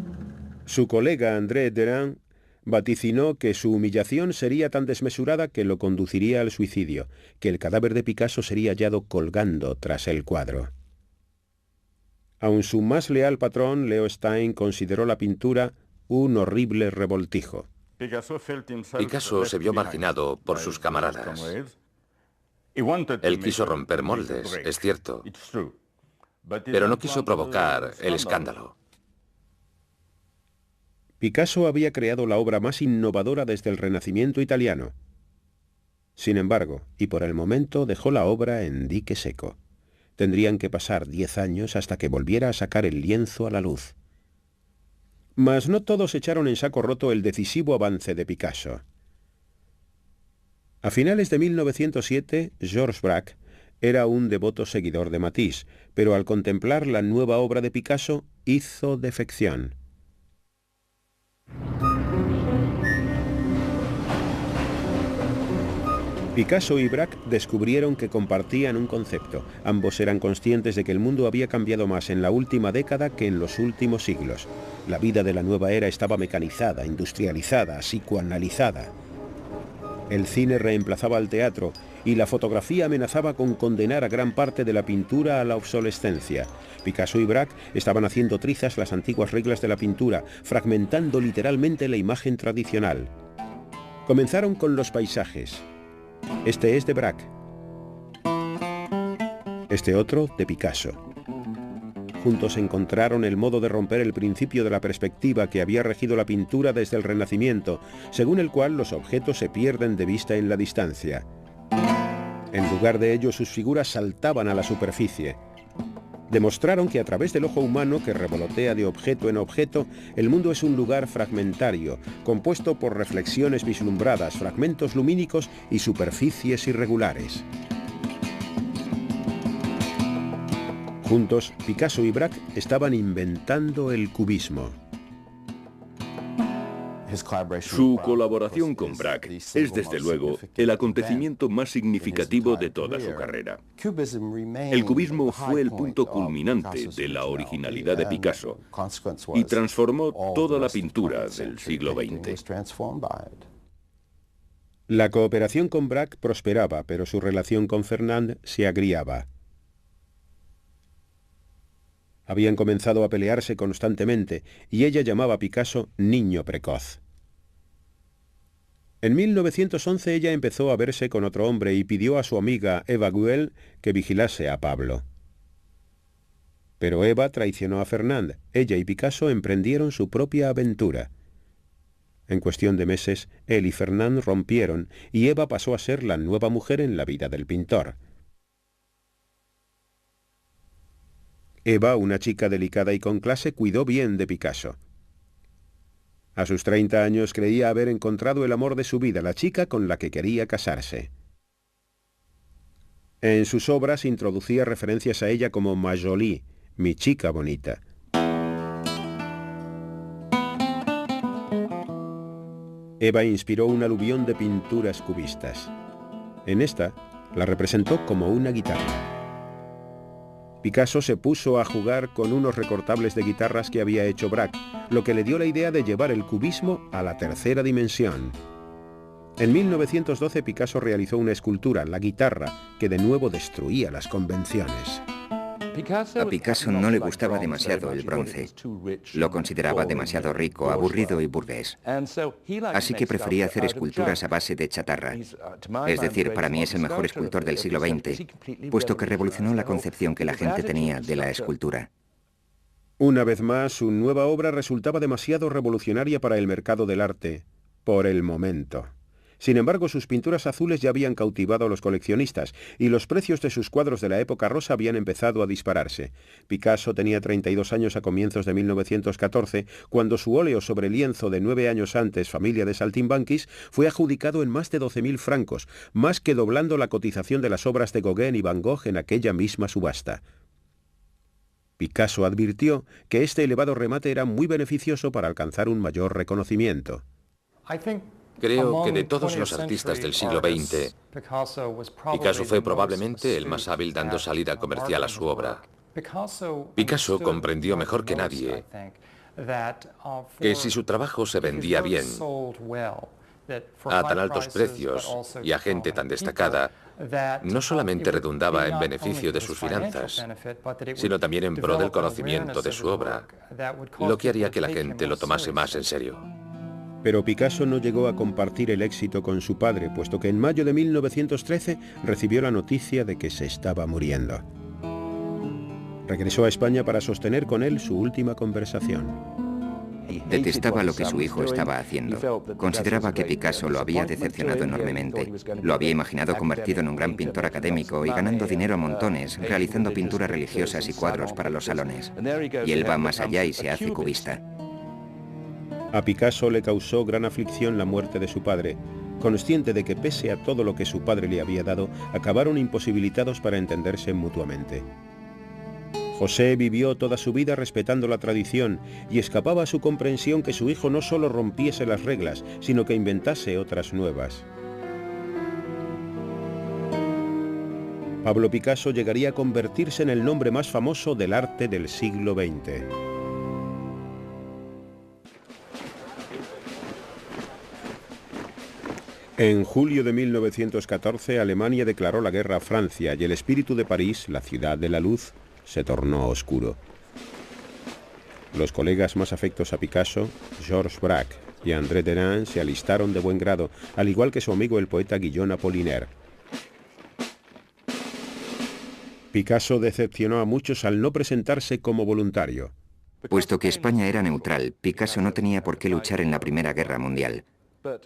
Su colega André Derain vaticinó que su humillación sería tan desmesurada que lo conduciría al suicidio, que el cadáver de Picasso sería hallado colgando tras el cuadro. Aun su más leal patrón, Leo Stein, consideró la pintura un horrible revoltijo. Picasso se vio marginado por sus camaradas. Él quiso romper moldes, es cierto, pero no quiso provocar el escándalo. Picasso había creado la obra más innovadora desde el Renacimiento italiano. Sin embargo, y por el momento, dejó la obra en dique seco. Tendrían que pasar 10 años hasta que volviera a sacar el lienzo a la luz. Mas no todos echaron en saco roto el decisivo avance de Picasso. A finales de 1907, Georges Braque era un devoto seguidor de Matisse, pero al contemplar la nueva obra de Picasso, hizo defección. Picasso y Braque descubrieron que compartían un concepto. Ambos eran conscientes de que el mundo había cambiado más en la última década que en los últimos siglos. La vida de la nueva era estaba mecanizada, industrializada, psicoanalizada. El cine reemplazaba al teatro y la fotografía amenazaba con condenar a gran parte de la pintura a la obsolescencia. Picasso y Braque estaban haciendo trizas las antiguas reglas de la pintura, fragmentando literalmente la imagen tradicional. Comenzaron con los paisajes. Este es de Braque. Este otro de Picasso. Juntos encontraron el modo de romper el principio de la perspectiva que había regido la pintura desde el Renacimiento, según el cual los objetos se pierden de vista en la distancia. En lugar de ello, sus figuras saltaban a la superficie. Demostraron que a través del ojo humano, que revolotea de objeto en objeto, el mundo es un lugar fragmentario, compuesto por reflexiones vislumbradas, fragmentos lumínicos y superficies irregulares. Juntos, Picasso y Braque estaban inventando el cubismo. Su colaboración con Braque es, desde luego, el acontecimiento más significativo de toda su carrera. El cubismo fue el punto culminante de la originalidad de Picasso y transformó toda la pintura del siglo XX. La cooperación con Braque prosperaba, pero su relación con Fernand se agriaba. Habían comenzado a pelearse constantemente y ella llamaba a Picasso niño precoz. En 1911 ella empezó a verse con otro hombre y pidió a su amiga Eva Guel que vigilase a Pablo. Pero Eva traicionó a Fernand. Ella y Picasso emprendieron su propia aventura. En cuestión de meses, él y Fernand rompieron y Eva pasó a ser la nueva mujer en la vida del pintor. Eva, una chica delicada y con clase, cuidó bien de Picasso. A sus 30 años creía haber encontrado el amor de su vida, la chica con la que quería casarse. En sus obras introducía referencias a ella como ma jolie, mi chica bonita. Eva inspiró un aluvión de pinturas cubistas. En esta, la representó como una guitarra. Picasso se puso a jugar con unos recortables de guitarras que había hecho Braque, lo que le dio la idea de llevar el cubismo a la tercera dimensión. En 1912 Picasso realizó una escultura, la guitarra, que de nuevo destruía las convenciones. A Picasso no le gustaba demasiado el bronce. Lo consideraba demasiado rico, aburrido y burgués. Así que prefería hacer esculturas a base de chatarra. Es decir, para mí es el mejor escultor del siglo XX, puesto que revolucionó la concepción que la gente tenía de la escultura. Una vez más, su nueva obra resultaba demasiado revolucionaria para el mercado del arte, por el momento. Sin embargo, sus pinturas azules ya habían cautivado a los coleccionistas y los precios de sus cuadros de la época rosa habían empezado a dispararse. Picasso tenía 32 años a comienzos de 1914, cuando su óleo sobre lienzo de 9 años antes, Familia de Saltimbanquis, fue adjudicado en más de 12.000 francos, más que doblando la cotización de las obras de Gauguin y Van Gogh en aquella misma subasta. Picasso advirtió que este elevado remate era muy beneficioso para alcanzar un mayor reconocimiento. Creo que de todos los artistas del siglo XX, Picasso fue probablemente el más hábil dando salida comercial a su obra. Picasso comprendió mejor que nadie que si su trabajo se vendía bien, a tan altos precios y a gente tan destacada, no solamente redundaba en beneficio de sus finanzas, sino también en pro del conocimiento de su obra, lo que haría que la gente lo tomase más en serio. Pero Picasso no llegó a compartir el éxito con su padre, puesto que en mayo de 1913 recibió la noticia de que se estaba muriendo. Regresó a España para sostener con él su última conversación. Detestaba lo que su hijo estaba haciendo. Consideraba que Picasso lo había decepcionado enormemente. Lo había imaginado convertido en un gran pintor académico y ganando dinero a montones, realizando pinturas religiosas y cuadros para los salones. Y él va más allá y se hace cubista. A Picasso le causó gran aflicción la muerte de su padre, consciente de que pese a todo lo que su padre le había dado, acabaron imposibilitados para entenderse mutuamente. José vivió toda su vida respetando la tradición y escapaba a su comprensión que su hijo no solo rompiese las reglas, sino que inventase otras nuevas. Pablo Picasso llegaría a convertirse en el nombre más famoso del arte del siglo XX. En julio de 1914, Alemania declaró la guerra a Francia y el espíritu de París, la ciudad de la luz, se tornó oscuro. Los colegas más afectos a Picasso, Georges Braque y André Derain, se alistaron de buen grado, al igual que su amigo el poeta Guillaume Apollinaire. Picasso decepcionó a muchos al no presentarse como voluntario. Puesto que España era neutral, Picasso no tenía por qué luchar en la Primera Guerra Mundial.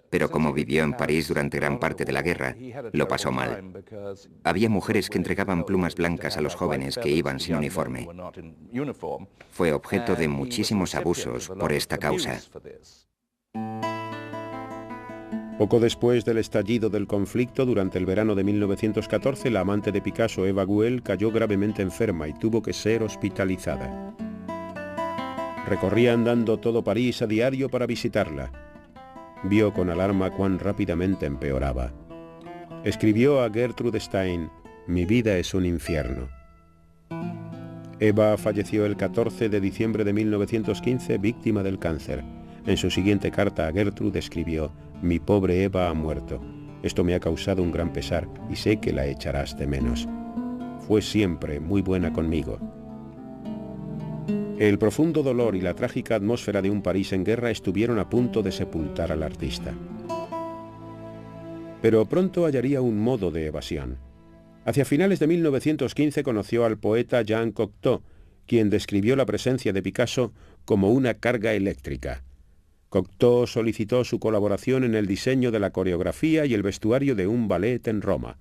Pero como vivió en París durante gran parte de la guerra, lo pasó mal. Había mujeres que entregaban plumas blancas a los jóvenes que iban sin uniforme. Fue objeto de muchísimos abusos por esta causa. Poco después del estallido del conflicto, durante el verano de 1914, la amante de Picasso, Eva Guel, cayó gravemente enferma y tuvo que ser hospitalizada. Recorría andando todo París a diario para visitarla. Vio con alarma cuán rápidamente empeoraba. Escribió a Gertrude Stein: «Mi vida es un infierno». Eva falleció el 14 de diciembre de 1915, víctima del cáncer. En su siguiente carta a Gertrude escribió: «Mi pobre Eva ha muerto. Esto me ha causado un gran pesar y sé que la echarás de menos. Fue siempre muy buena conmigo». El profundo dolor y la trágica atmósfera de un París en guerra estuvieron a punto de sepultar al artista. Pero pronto hallaría un modo de evasión. Hacia finales de 1915 conoció al poeta Jean Cocteau, quien describió la presencia de Picasso como una carga eléctrica. Cocteau solicitó su colaboración en el diseño de la coreografía y el vestuario de un ballet en Roma.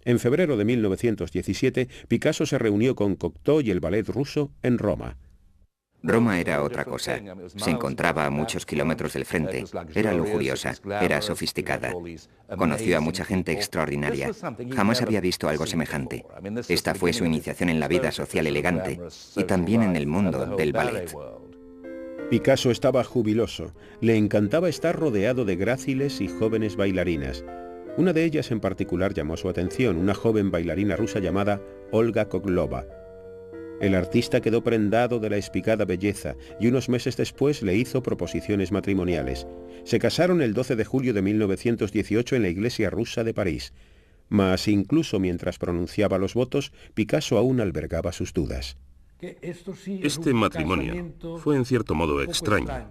En febrero de 1917, Picasso se reunió con Cocteau y el ballet ruso en Roma. Roma era otra cosa. Se encontraba a muchos kilómetros del frente. Era lujuriosa, era sofisticada. Conoció a mucha gente extraordinaria. Jamás había visto algo semejante. Esta fue su iniciación en la vida social elegante y también en el mundo del ballet. Picasso estaba jubiloso. Le encantaba estar rodeado de gráciles y jóvenes bailarinas. Una de ellas en particular llamó su atención, una joven bailarina rusa llamada Olga Koglova. El artista quedó prendado de la espigada belleza y unos meses después le hizo proposiciones matrimoniales. Se casaron el 12 de julio de 1918 en la iglesia rusa de París. Mas incluso mientras pronunciaba los votos, Picasso aún albergaba sus dudas. Este matrimonio fue en cierto modo extraño,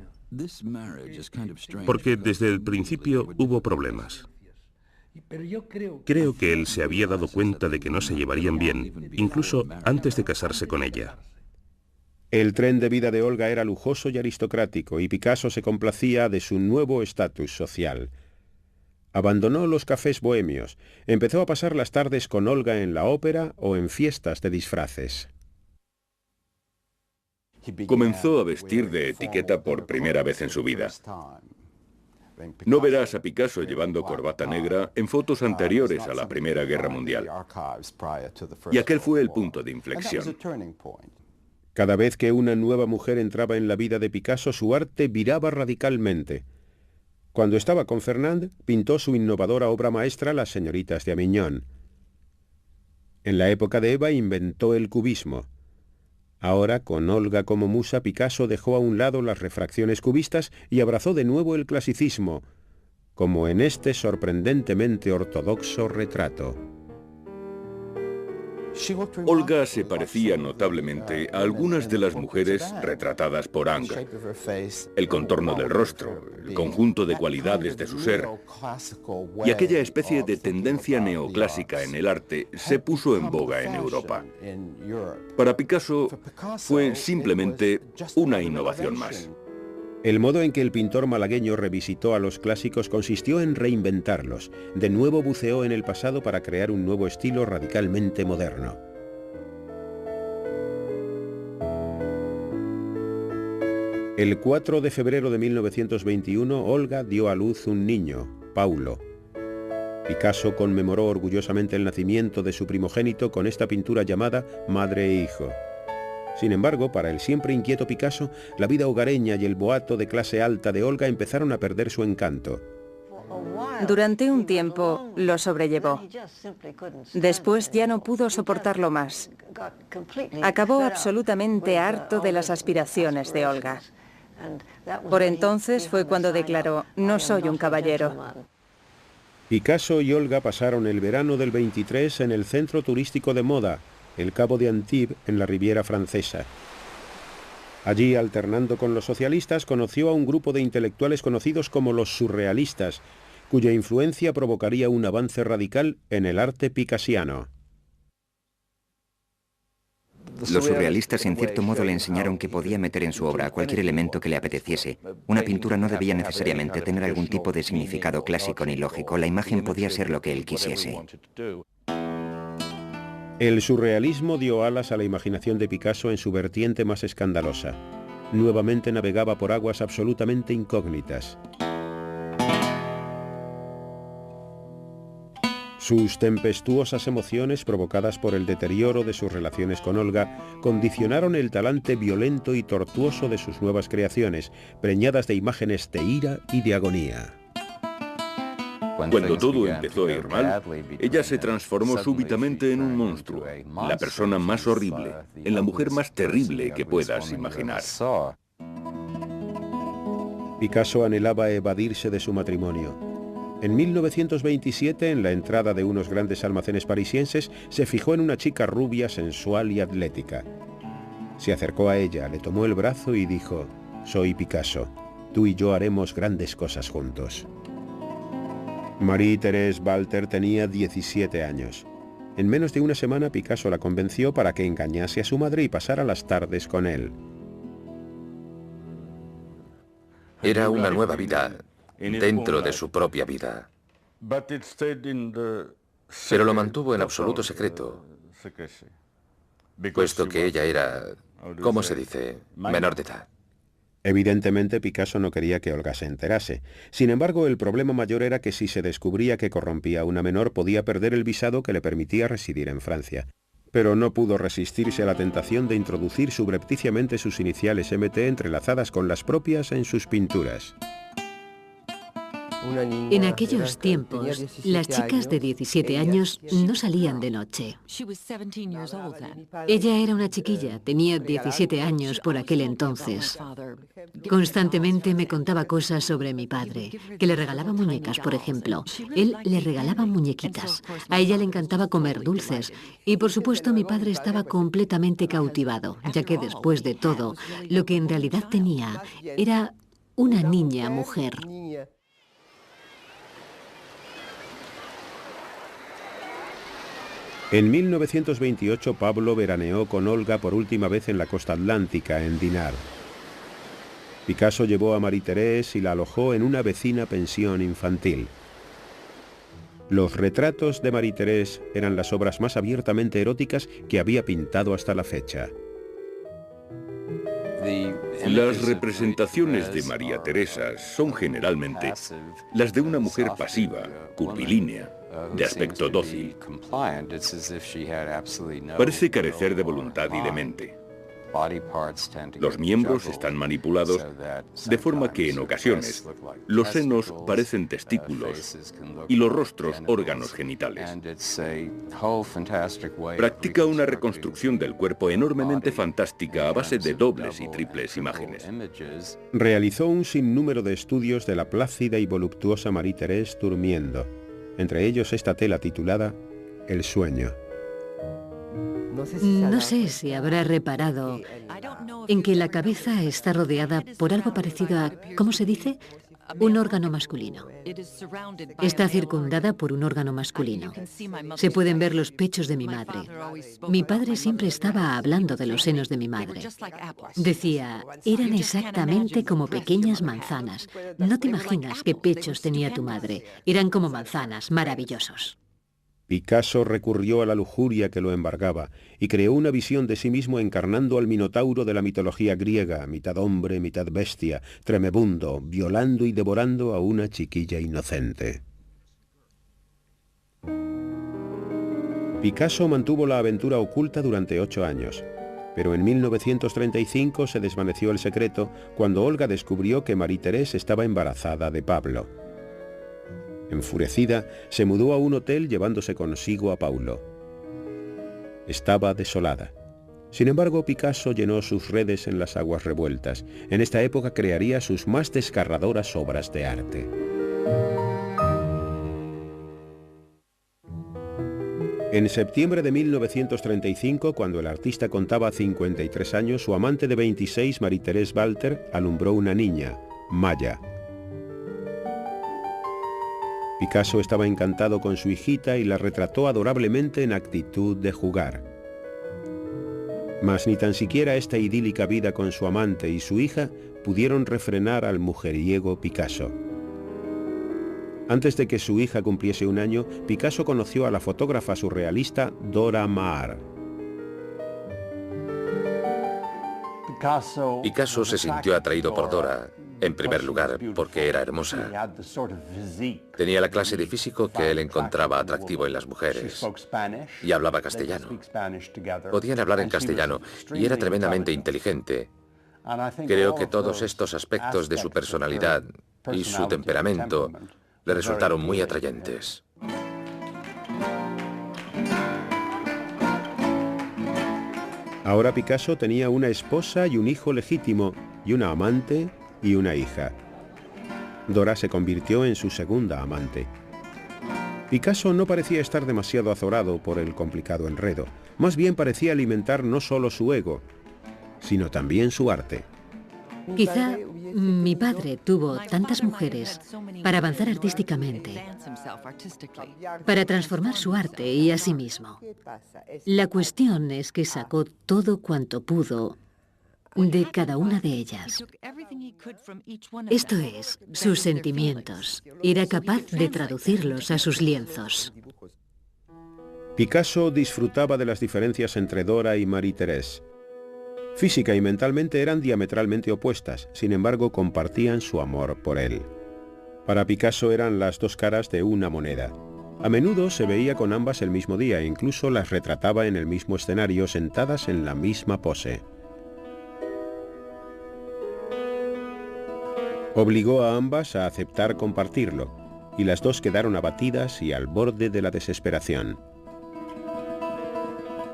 porque desde el principio hubo problemas. Creo que él se había dado cuenta de que no se llevarían bien, incluso antes de casarse con ella. El tren de vida de Olga era lujoso y aristocrático, y Picasso se complacía de su nuevo estatus social. Abandonó los cafés bohemios, empezó a pasar las tardes con Olga en la ópera o en fiestas de disfraces. Comenzó a vestir de etiqueta por primera vez en su vida. No verás a Picasso llevando corbata negra en fotos anteriores a la Primera Guerra Mundial. Y aquel fue el punto de inflexión. Cada vez que una nueva mujer entraba en la vida de Picasso, su arte viraba radicalmente. Cuando estaba con Fernand, pintó su innovadora obra maestra Las señoritas de Avignon. En la época de Eva inventó el cubismo. Ahora, con Olga como musa, Picasso dejó a un lado las refracciones cubistas y abrazó de nuevo el clasicismo, como en este sorprendentemente ortodoxo retrato. Olga se parecía notablemente a algunas de las mujeres retratadas por Ingres. El contorno del rostro, el conjunto de cualidades de su ser y aquella especie de tendencia neoclásica en el arte se puso en boga en Europa. Para Picasso fue simplemente una innovación más. El modo en que el pintor malagueño revisitó a los clásicos consistió en reinventarlos. De nuevo buceó en el pasado para crear un nuevo estilo radicalmente moderno. El 4 de febrero de 1921, Olga dio a luz un niño, Paulo. Picasso conmemoró orgullosamente el nacimiento de su primogénito con esta pintura llamada Madre e Hijo. Sin embargo, para el siempre inquieto Picasso, la vida hogareña y el boato de clase alta de Olga empezaron a perder su encanto. Durante un tiempo lo sobrellevó. Después ya no pudo soportarlo más. Acabó absolutamente harto de las aspiraciones de Olga. Por entonces fue cuando declaró: "No soy un caballero". Picasso y Olga pasaron el verano del 23 en el centro turístico de moda, el Cabo de Antibes, en la Riviera Francesa. Allí, alternando con los socialistas, conoció a un grupo de intelectuales conocidos como los surrealistas, cuya influencia provocaría un avance radical en el arte picassiano. Los surrealistas en cierto modo le enseñaron que podía meter en su obra cualquier elemento que le apeteciese. Una pintura no debía necesariamente tener algún tipo de significado clásico ni lógico. La imagen podía ser lo que él quisiese. El surrealismo dio alas a la imaginación de Picasso en su vertiente más escandalosa. Nuevamente navegaba por aguas absolutamente incógnitas. Sus tempestuosas emociones, provocadas por el deterioro de sus relaciones con Olga, condicionaron el talante violento y tortuoso de sus nuevas creaciones, preñadas de imágenes de ira y de agonía. Cuando todo empezó a ir mal, ella se transformó súbitamente en un monstruo, la persona más horrible, en la mujer más terrible que puedas imaginar. Picasso anhelaba evadirse de su matrimonio. En 1927, en la entrada de unos grandes almacenes parisienses, se fijó en una chica rubia, sensual y atlética. Se acercó a ella, le tomó el brazo y dijo: «Soy Picasso, tú y yo haremos grandes cosas juntos». Marie-Thérèse Walter tenía 17 años. En menos de una semana, Picasso la convenció para que engañase a su madre y pasara las tardes con él. Era una nueva vida dentro de su propia vida. Pero lo mantuvo en absoluto secreto, puesto que ella era, ¿cómo se dice?, menor de edad. Evidentemente, Picasso no quería que Olga se enterase. Sin embargo, el problema mayor era que si se descubría que corrompía a una menor, podía perder el visado que le permitía residir en Francia. Pero no pudo resistirse a la tentación de introducir subrepticiamente sus iniciales MT entrelazadas con las propias en sus pinturas. En aquellos tiempos, las chicas de 17 años no salían de noche. Ella era una chiquilla, tenía 17 años por aquel entonces. Constantemente me contaba cosas sobre mi padre, que le regalaba muñecas, por ejemplo. Él le regalaba muñequitas. A ella le encantaba comer dulces. Y por supuesto mi padre estaba completamente cautivado, ya que después de todo, lo que en realidad tenía era una niña mujer. En 1928, Pablo veraneó con Olga por última vez en la costa atlántica, en Dinard. Picasso llevó a Marie-Thérèse y la alojó en una vecina pensión infantil. Los retratos de Marie-Thérèse eran las obras más abiertamente eróticas que había pintado hasta la fecha. Las representaciones de María Teresa son generalmente las de una mujer pasiva, curvilínea, de aspecto dócil. Parece carecer de voluntad y de mente. Los miembros están manipulados de forma que en ocasiones los senos parecen testículos y los rostros órganos genitales. Practica una reconstrucción del cuerpo enormemente fantástica a base de dobles y triples imágenes. Realizó un sinnúmero de estudios de la plácida y voluptuosa Marie-Thérèse durmiendo, entre ellos esta tela titulada El sueño. No sé si habrá reparado en que la cabeza está rodeada por algo parecido a, ¿cómo se dice?, un órgano masculino. Está circundada por un órgano masculino. Se pueden ver los pechos de mi madre. Mi padre siempre estaba hablando de los senos de mi madre. Decía, eran exactamente como pequeñas manzanas. No te imaginas qué pechos tenía tu madre. Eran como manzanas, maravillosos. Picasso recurrió a la lujuria que lo embargaba y creó una visión de sí mismo encarnando al minotauro de la mitología griega, mitad hombre, mitad bestia, tremebundo, violando y devorando a una chiquilla inocente. Picasso mantuvo la aventura oculta durante 8 años, pero en 1935 se desvaneció el secreto cuando Olga descubrió que Marie-Thérèse estaba embarazada de Pablo. Enfurecida, se mudó a un hotel llevándose consigo a Paulo. Estaba desolada. Sin embargo, Picasso llenó sus redes en las aguas revueltas. En esta época crearía sus más desgarradoras obras de arte. En septiembre de 1935, cuando el artista contaba 53 años, su amante de 26, Marie-Thérèse Walter, alumbró una niña, Maya. Picasso estaba encantado con su hijita y la retrató adorablemente en actitud de jugar. Mas ni tan siquiera esta idílica vida con su amante y su hija pudieron refrenar al mujeriego Picasso. Antes de que su hija cumpliese 1 año, Picasso conoció a la fotógrafa surrealista Dora Maar. Picasso se sintió atraído por Dora, en primer lugar, porque era hermosa. Tenía la clase de físico que él encontraba atractivo en las mujeres. Y hablaba castellano. Podían hablar en castellano y era tremendamente inteligente. Creo que todos estos aspectos de su personalidad y su temperamento le resultaron muy atrayentes. Ahora Picasso tenía una esposa y un hijo legítimo, y una amante y una hija. Dora se convirtió en su segunda amante. Picasso no parecía estar demasiado azorado por el complicado enredo. Más bien parecía alimentar no solo su ego, sino también su arte. Quizá mi padre tuvo tantas mujeres para avanzar artísticamente, para transformar su arte y a sí mismo. La cuestión es que sacó todo cuanto pudo de cada una de ellas. Esto es, sus sentimientos. Era capaz de traducirlos a sus lienzos. Picasso disfrutaba de las diferencias entre Dora y Marie-Thérèse. Física y mentalmente eran diametralmente opuestas, sin embargo compartían su amor por él. Para Picasso eran las dos caras de una moneda. A menudo se veía con ambas el mismo día e incluso las retrataba en el mismo escenario sentadas en la misma pose. Obligó a ambas a aceptar compartirlo, y las dos quedaron abatidas y al borde de la desesperación.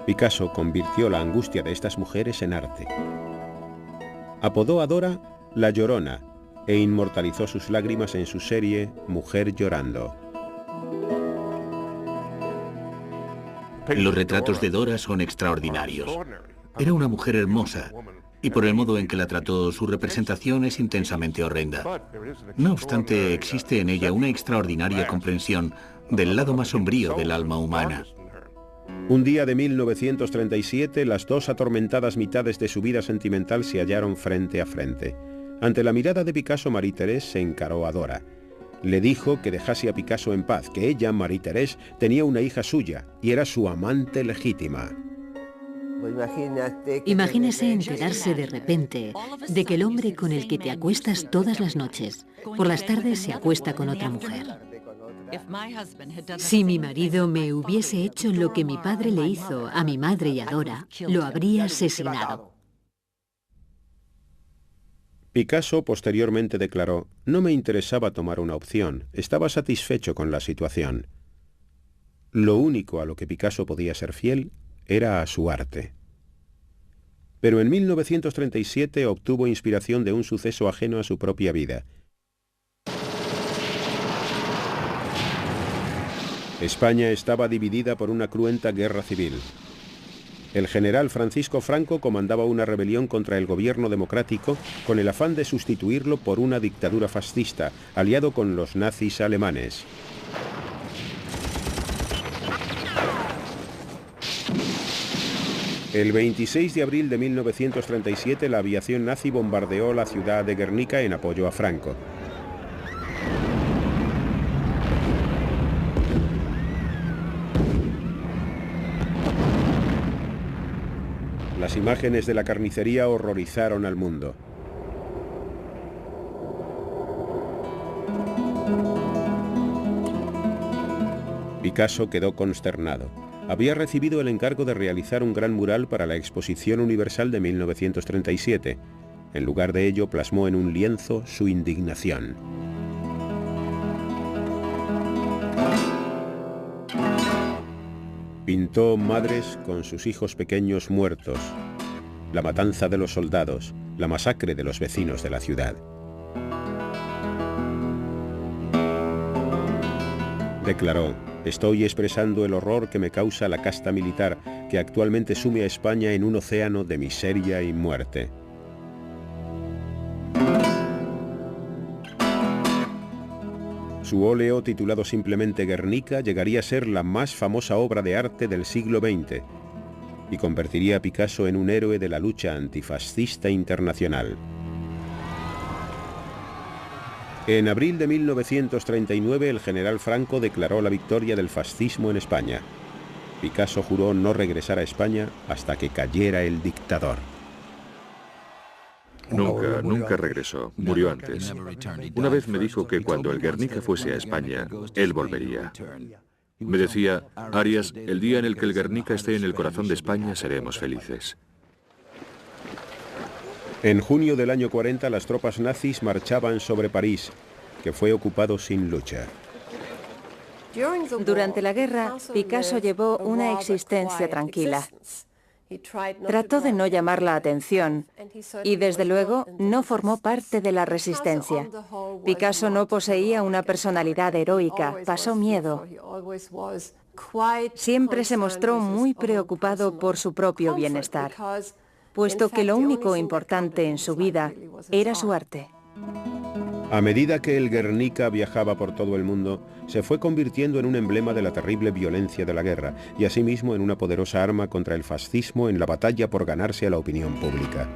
Picasso convirtió la angustia de estas mujeres en arte. Apodó a Dora La Llorona e inmortalizó sus lágrimas en su serie Mujer llorando. Los retratos de Dora son extraordinarios. Era una mujer hermosa, y por el modo en que la trató, su representación es intensamente horrenda. No obstante, existe en ella una extraordinaria comprensión del lado más sombrío del alma humana. Un día de 1937, las dos atormentadas mitades de su vida sentimental se hallaron frente a frente. Ante la mirada de Picasso, Marie-Thérèse se encaró a Dora. Le dijo que dejase a Picasso en paz, que ella, Marie-Thérèse, tenía una hija suya y era su amante legítima. Imagínese enterarse de repente de que el hombre con el que te acuestas todas las noches, por las tardes se acuesta con otra mujer. Si mi marido me hubiese hecho lo que mi padre le hizo a mi madre y a Dora, lo habría asesinado. Picasso posteriormente declaró: «No me interesaba tomar una opción, estaba satisfecho con la situación». Lo único a lo que Picasso podía ser fiel era a su arte. Pero en 1937 obtuvo inspiración de un suceso ajeno a su propia vida. España estaba dividida por una cruenta guerra civil. El general Francisco Franco comandaba una rebelión contra el gobierno democrático con el afán de sustituirlo por una dictadura fascista, aliado con los nazis alemanes. El 26 de abril de 1937 la aviación nazi bombardeó la ciudad de Guernica en apoyo a Franco. Las imágenes de la carnicería horrorizaron al mundo. Picasso quedó consternado. Había recibido el encargo de realizar un gran mural para la Exposición Universal de 1937. En lugar de ello, plasmó en un lienzo su indignación. Pintó madres con sus hijos pequeños muertos, la matanza de los soldados, la masacre de los vecinos de la ciudad. Declaró: «Estoy expresando el horror que me causa la casta militar que actualmente sume a España en un océano de miseria y muerte». Su óleo, titulado simplemente Guernica, llegaría a ser la más famosa obra de arte del siglo XX. y convertiría a Picasso en un héroe de la lucha antifascista internacional. En abril de 1939 el general Franco declaró la victoria del fascismo en España. Picasso juró no regresar a España hasta que cayera el dictador. Nunca regresó. Murió antes. Una vez me dijo que cuando el Guernica fuese a España, él volvería. Me decía, Arias, el día en el que el Guernica esté en el corazón de España seremos felices. En junio del año 40 las tropas nazis marchaban sobre París, que fue ocupado sin lucha. Durante la guerra, Picasso llevó una existencia tranquila. Trató de no llamar la atención y, desde luego, no formó parte de la resistencia. Picasso no poseía una personalidad heroica, pasó miedo. Siempre se mostró muy preocupado por su propio bienestar, puesto que lo único importante en su vida era su arte. A medida que el Guernica viajaba por todo el mundo, se fue convirtiendo en un emblema de la terrible violencia de la guerra y asimismo en una poderosa arma contra el fascismo en la batalla por ganarse a la opinión pública.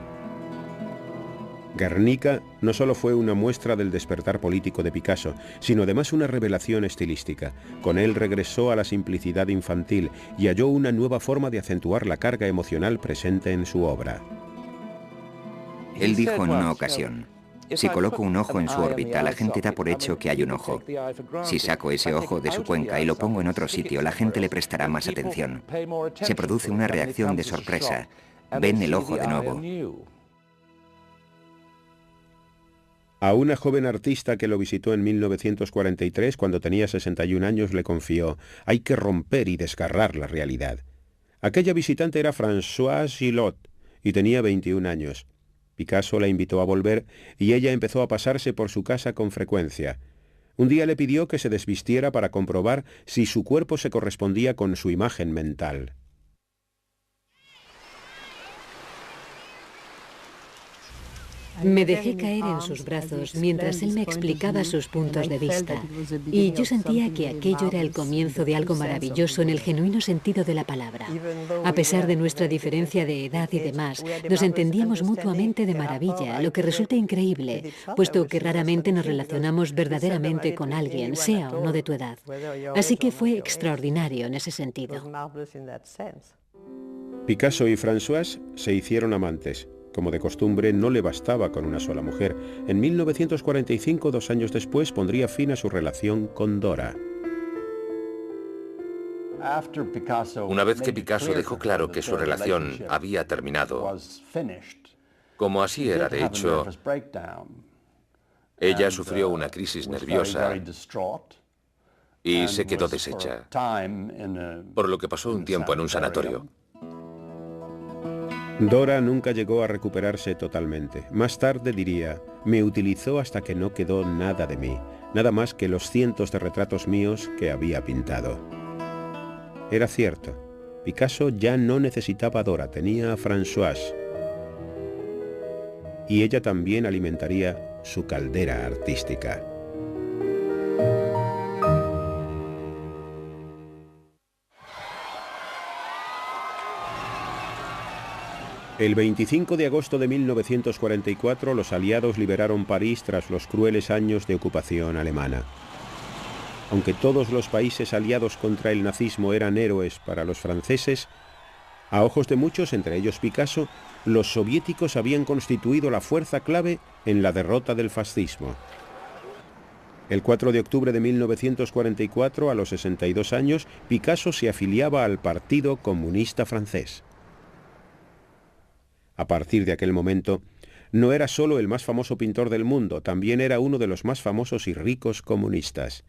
Guernica no solo fue una muestra del despertar político de Picasso, sino además una revelación estilística. Con él regresó a la simplicidad infantil y halló una nueva forma de acentuar la carga emocional presente en su obra. Él dijo en una ocasión, si coloco un ojo en su órbita, la gente da por hecho que hay un ojo. Si saco ese ojo de su cuenca y lo pongo en otro sitio, la gente le prestará más atención. Se produce una reacción de sorpresa. Ven el ojo de nuevo. A una joven artista que lo visitó en 1943, cuando tenía 61 años, le confió, hay que romper y desgarrar la realidad. Aquella visitante era Françoise Gillot y tenía 21 años. Picasso la invitó a volver y ella empezó a pasarse por su casa con frecuencia. Un día le pidió que se desvistiera para comprobar si su cuerpo se correspondía con su imagen mental. Me dejé caer en sus brazos mientras él me explicaba sus puntos de vista, y yo sentía que aquello era el comienzo de algo maravilloso en el genuino sentido de la palabra. A pesar de nuestra diferencia de edad y demás, nos entendíamos mutuamente de maravilla, lo que resulta increíble, puesto que raramente nos relacionamos verdaderamente con alguien, sea o no de tu edad. Así que fue extraordinario en ese sentido. Picasso y Françoise se hicieron amantes. Como de costumbre, no le bastaba con una sola mujer. En 1945, 2 años después, pondría fin a su relación con Dora. Una vez que Picasso dejó claro que su relación había terminado, como así era de hecho, ella sufrió una crisis nerviosa y se quedó deshecha, por lo que pasó un tiempo en un sanatorio. Dora nunca llegó a recuperarse totalmente. Más tarde diría, me utilizó hasta que no quedó nada de mí, nada más que los cientos de retratos míos que había pintado. Era cierto, Picasso ya no necesitaba a Dora, tenía a Françoise. Y ella también alimentaría su caldera artística. El 25 de agosto de 1944 los aliados liberaron París tras los crueles años de ocupación alemana. Aunque todos los países aliados contra el nazismo eran héroes para los franceses, a ojos de muchos, entre ellos Picasso, los soviéticos habían constituido la fuerza clave en la derrota del fascismo. El 4 de octubre de 1944, a los 62 años, Picasso se afiliaba al Partido Comunista Francés. A partir de aquel momento, no era solo el más famoso pintor del mundo, también era uno de los más famosos y ricos comunistas.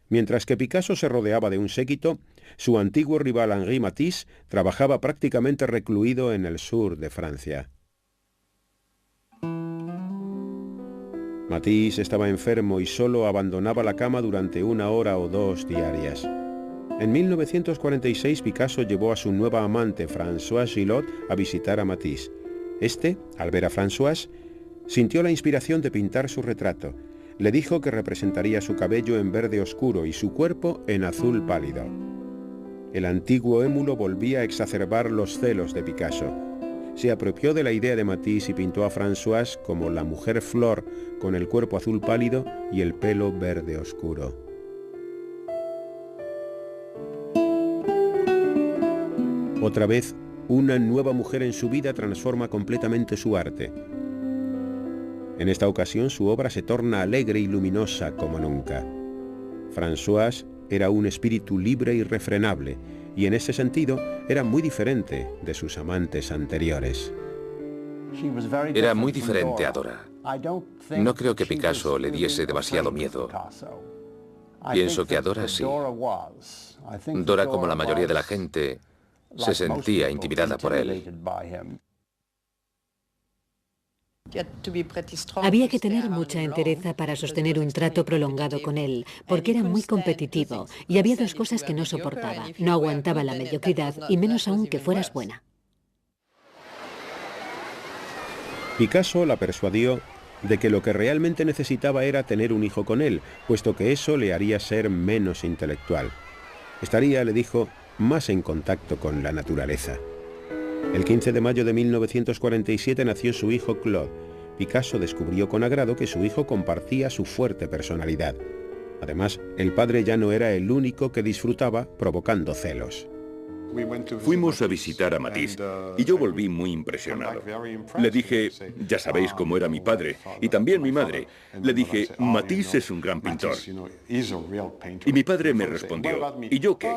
Mientras que Picasso se rodeaba de un séquito, su antiguo rival Henri Matisse trabajaba prácticamente recluido en el sur de Francia. Matisse estaba enfermo y solo abandonaba la cama durante 1 hora o 2 diarias. En 1946 Picasso llevó a su nueva amante Françoise Gillot a visitar a Matisse. Este, al ver a Françoise, sintió la inspiración de pintar su retrato. Le dijo que representaría su cabello en verde oscuro y su cuerpo en azul pálido. El antiguo émulo volvía a exacerbar los celos de Picasso. Se apropió de la idea de Matisse y pintó a Françoise como la mujer flor, con el cuerpo azul pálido y el pelo verde oscuro. Otra vez, una nueva mujer en su vida transforma completamente su arte. En esta ocasión su obra se torna alegre y luminosa como nunca. Françoise era un espíritu libre y irrefrenable, y en ese sentido era muy diferente de sus amantes anteriores. Era muy diferente a Dora. No creo que Picasso le diese demasiado miedo. Pienso que a Dora sí. Dora, como la mayoría de la gente, se sentía intimidada por él. Había que tener mucha entereza para sostener un trato prolongado con él, porque era muy competitivo y había dos cosas que no soportaba. No aguantaba la mediocridad y menos aún que fueras buena. Picasso la persuadió de que lo que realmente necesitaba era tener un hijo con él, puesto que eso le haría ser menos intelectual. Estaría, le dijo, más en contacto con la naturaleza. El 15 de mayo de 1947 nació su hijo Claude. Picasso descubrió con agrado que su hijo compartía su fuerte personalidad. Además, el padre ya no era el único que disfrutaba, provocando celos. Fuimos a visitar a Matisse y yo volví muy impresionado. Le dije, ya sabéis cómo era mi padre y también mi madre. Le dije, Matisse es un gran pintor. Y mi padre me respondió, ¿y yo qué?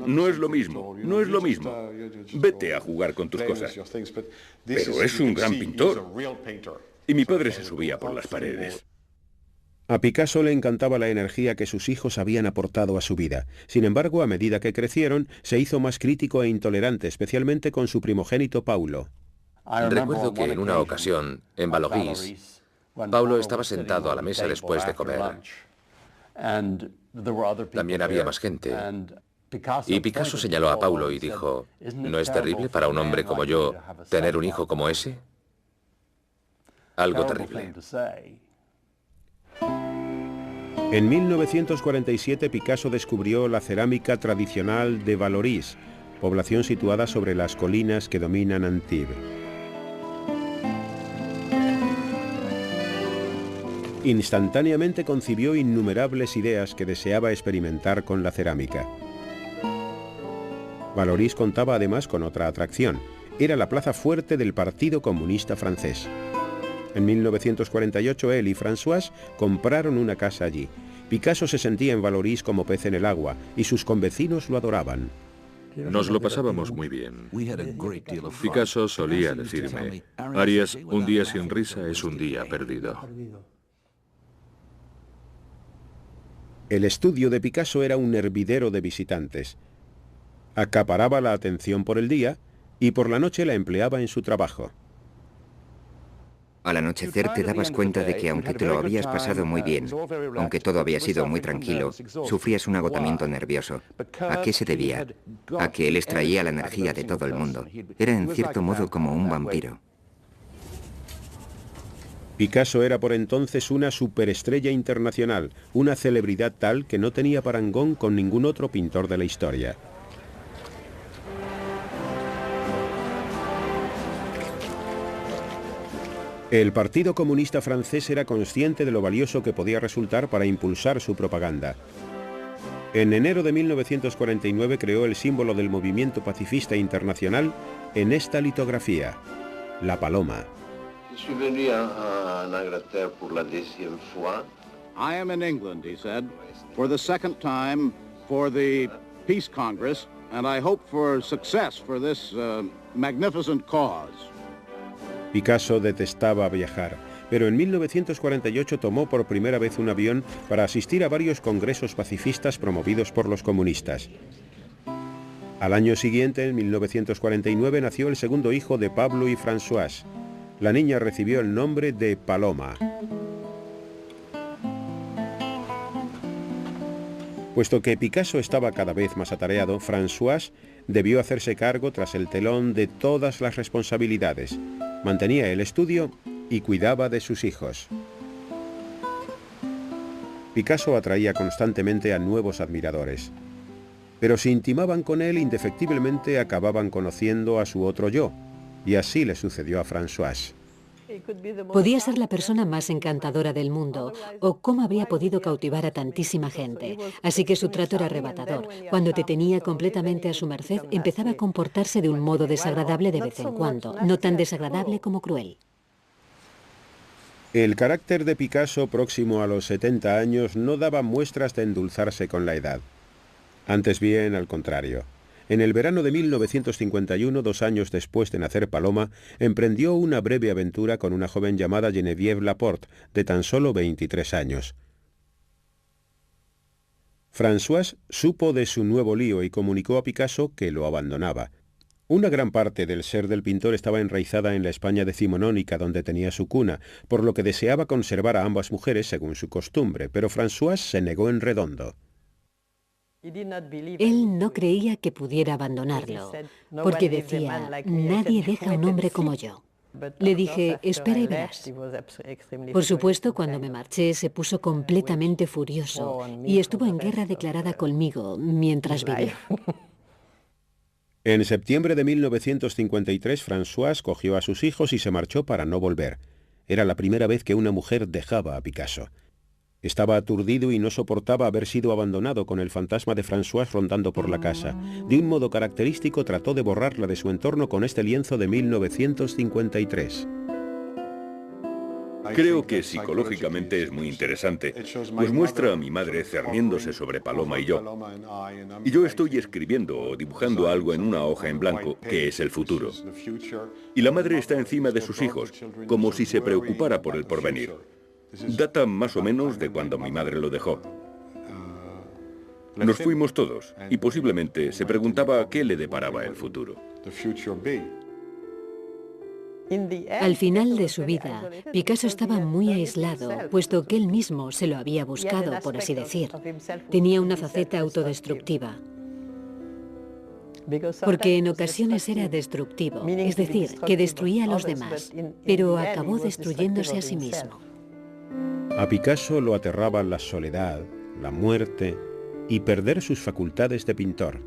No es lo mismo, no es lo mismo. Vete a jugar con tus cosas. Pero es un gran pintor. Y mi padre se subía por las paredes. A Picasso le encantaba la energía que sus hijos habían aportado a su vida. Sin embargo, a medida que crecieron, se hizo más crítico e intolerante, especialmente con su primogénito Paulo. Recuerdo que en una ocasión, en Vallauris, Paulo estaba sentado a la mesa después de comer. También había más gente. Y Picasso señaló a Paulo y dijo, ¿no es terrible para un hombre como yo tener un hijo como ese? Algo terrible. En 1947 Picasso descubrió la cerámica tradicional de Vallauris, población situada sobre las colinas que dominan Antibes. Instantáneamente concibió innumerables ideas que deseaba experimentar con la cerámica. Vallauris contaba además con otra atracción. Era la plaza fuerte del Partido Comunista francés. En 1948 él y Françoise compraron una casa allí. Picasso se sentía en Vallauris como pez en el agua y sus convecinos lo adoraban. Nos lo pasábamos muy bien. Picasso solía decirme, Arias, un día sin risa es un día perdido. El estudio de Picasso era un hervidero de visitantes. Acaparaba la atención por el día y por la noche la empleaba en su trabajo. Al anochecer te dabas cuenta de que aunque te lo habías pasado muy bien, aunque todo había sido muy tranquilo, sufrías un agotamiento nervioso. ¿A qué se debía? A que él extraía la energía de todo el mundo. Era en cierto modo como un vampiro. Picasso era por entonces una superestrella internacional, una celebridad tal que no tenía parangón con ningún otro pintor de la historia. El Partido Comunista francés era consciente de lo valioso que podía resultar para impulsar su propaganda. En enero de 1949 creó el símbolo del movimiento pacifista internacional en esta litografía, la paloma. I am in England, he said, for the second time for the Peace Congress, and I hope for success for this magnificent cause. Picasso detestaba viajar, pero en 1948 tomó por primera vez un avión para asistir a varios congresos pacifistas promovidos por los comunistas. Al año siguiente, en 1949, nació el segundo hijo de Pablo y Françoise. La niña recibió el nombre de Paloma. Puesto que Picasso estaba cada vez más atareado, Françoise debió hacerse cargo tras el telón de todas las responsabilidades. Mantenía el estudio y cuidaba de sus hijos. Picasso atraía constantemente a nuevos admiradores. Pero si intimaban con él, indefectiblemente acababan conociendo a su otro yo, y así le sucedió a Françoise. Podía ser la persona más encantadora del mundo, o cómo habría podido cautivar a tantísima gente. Así que su trato era arrebatador. Cuando te tenía completamente a su merced, empezaba a comportarse de un modo desagradable de vez en cuando, no tan desagradable como cruel. El carácter de Picasso, próximo a los 70 años, no daba muestras de endulzarse con la edad. Antes bien, al contrario. En el verano de 1951, 2 años después de nacer Paloma, emprendió una breve aventura con una joven llamada Geneviève Laporte, de tan solo 23 años. Françoise supo de su nuevo lío y comunicó a Picasso que lo abandonaba. Una gran parte del ser del pintor estaba enraizada en la España decimonónica, donde tenía su cuna, por lo que deseaba conservar a ambas mujeres según su costumbre, pero Françoise se negó en redondo. Él no creía que pudiera abandonarlo, porque decía, nadie deja a un hombre como yo. Le dije, espera y verás. Por supuesto, cuando me marché, se puso completamente furioso y estuvo en guerra declarada conmigo mientras vivía. En septiembre de 1953, Françoise cogió a sus hijos y se marchó para no volver. Era la primera vez que una mujer dejaba a Picasso. Estaba aturdido y no soportaba haber sido abandonado, con el fantasma de Françoise rondando por la casa. De un modo característico trató de borrarla de su entorno con este lienzo de 1953. Creo que psicológicamente es muy interesante, pues muestra a mi madre cerniéndose sobre Paloma y yo. Y yo estoy escribiendo o dibujando algo en una hoja en blanco, que es el futuro. Y la madre está encima de sus hijos, como si se preocupara por el porvenir. Data más o menos de cuando mi madre lo dejó. Nos fuimos todos, y posiblemente se preguntaba qué le deparaba el futuro. Al final de su vida, Picasso estaba muy aislado, puesto que él mismo se lo había buscado, por así decir. Tenía una faceta autodestructiva, porque en ocasiones era destructivo, es decir, que destruía a los demás, pero acabó destruyéndose a sí mismo. A Picasso lo aterraban la soledad, la muerte y perder sus facultades de pintor.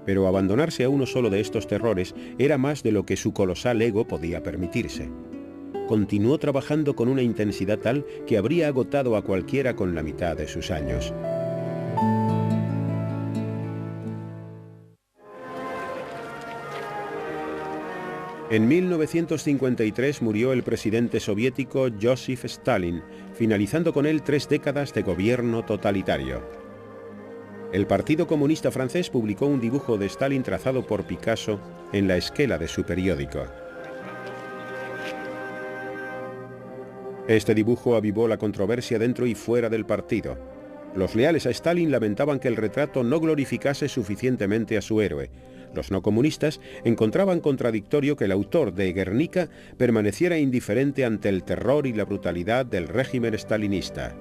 Pero abandonarse a uno solo de estos terrores era más de lo que su colosal ego podía permitirse. Continuó trabajando con una intensidad tal que habría agotado a cualquiera con la mitad de sus años. En 1953 murió el presidente soviético Joseph Stalin, finalizando con él 3 décadas de gobierno totalitario. El Partido Comunista Francés publicó un dibujo de Stalin trazado por Picasso en la esquela de su periódico. Este dibujo avivó la controversia dentro y fuera del partido. Los leales a Stalin lamentaban que el retrato no glorificase suficientemente a su héroe. Los no comunistas encontraban contradictorio que el autor de Guernica permaneciera indiferente ante el terror y la brutalidad del régimen stalinista.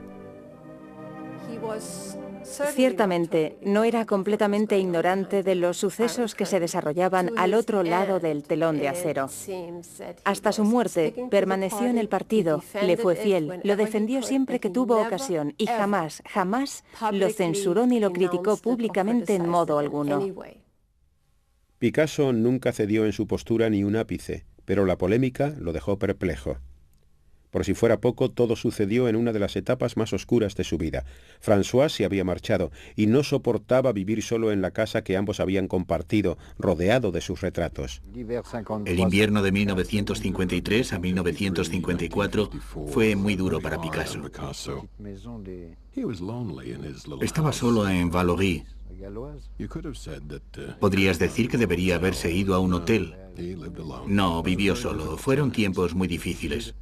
Ciertamente, no era completamente ignorante de los sucesos que se desarrollaban al otro lado del telón de acero. Hasta su muerte, permaneció en el partido, le fue fiel, lo defendió siempre que tuvo ocasión y jamás, jamás lo censuró ni lo criticó públicamente en modo alguno. Picasso nunca cedió en su postura ni un ápice, pero la polémica lo dejó perplejo. Por si fuera poco, todo sucedió en una de las etapas más oscuras de su vida. Françoise se había marchado y no soportaba vivir solo en la casa que ambos habían compartido, rodeado de sus retratos. El invierno de 1953 a 1954 fue muy duro para Picasso. Estaba solo en Vallauris. Podrías decir que debería haberse ido a un hotel. No, vivió solo. Fueron tiempos muy difíciles.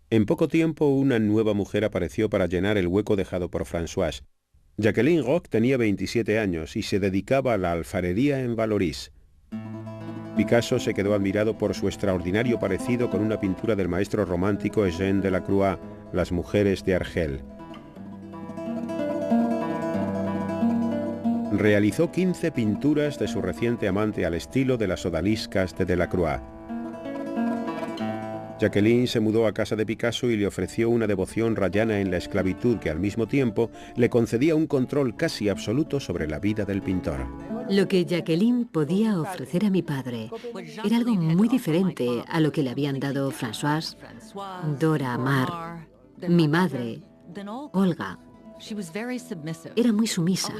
En poco tiempo, una nueva mujer apareció para llenar el hueco dejado por Françoise. Jacqueline Roch tenía 27 años y se dedicaba a la alfarería en Vallauris. Picasso se quedó admirado por su extraordinario parecido con una pintura del maestro romántico Eugène Delacroix, Las mujeres de Argel. Realizó 15 pinturas de su reciente amante al estilo de las odaliscas de Delacroix. Jacqueline se mudó a casa de Picasso y le ofreció una devoción rayana en la esclavitud que al mismo tiempo le concedía un control casi absoluto sobre la vida del pintor. Lo que Jacqueline podía ofrecer a mi padre era algo muy diferente a lo que le habían dado Françoise, Dora Maar, mi madre, Olga. Era muy sumisa.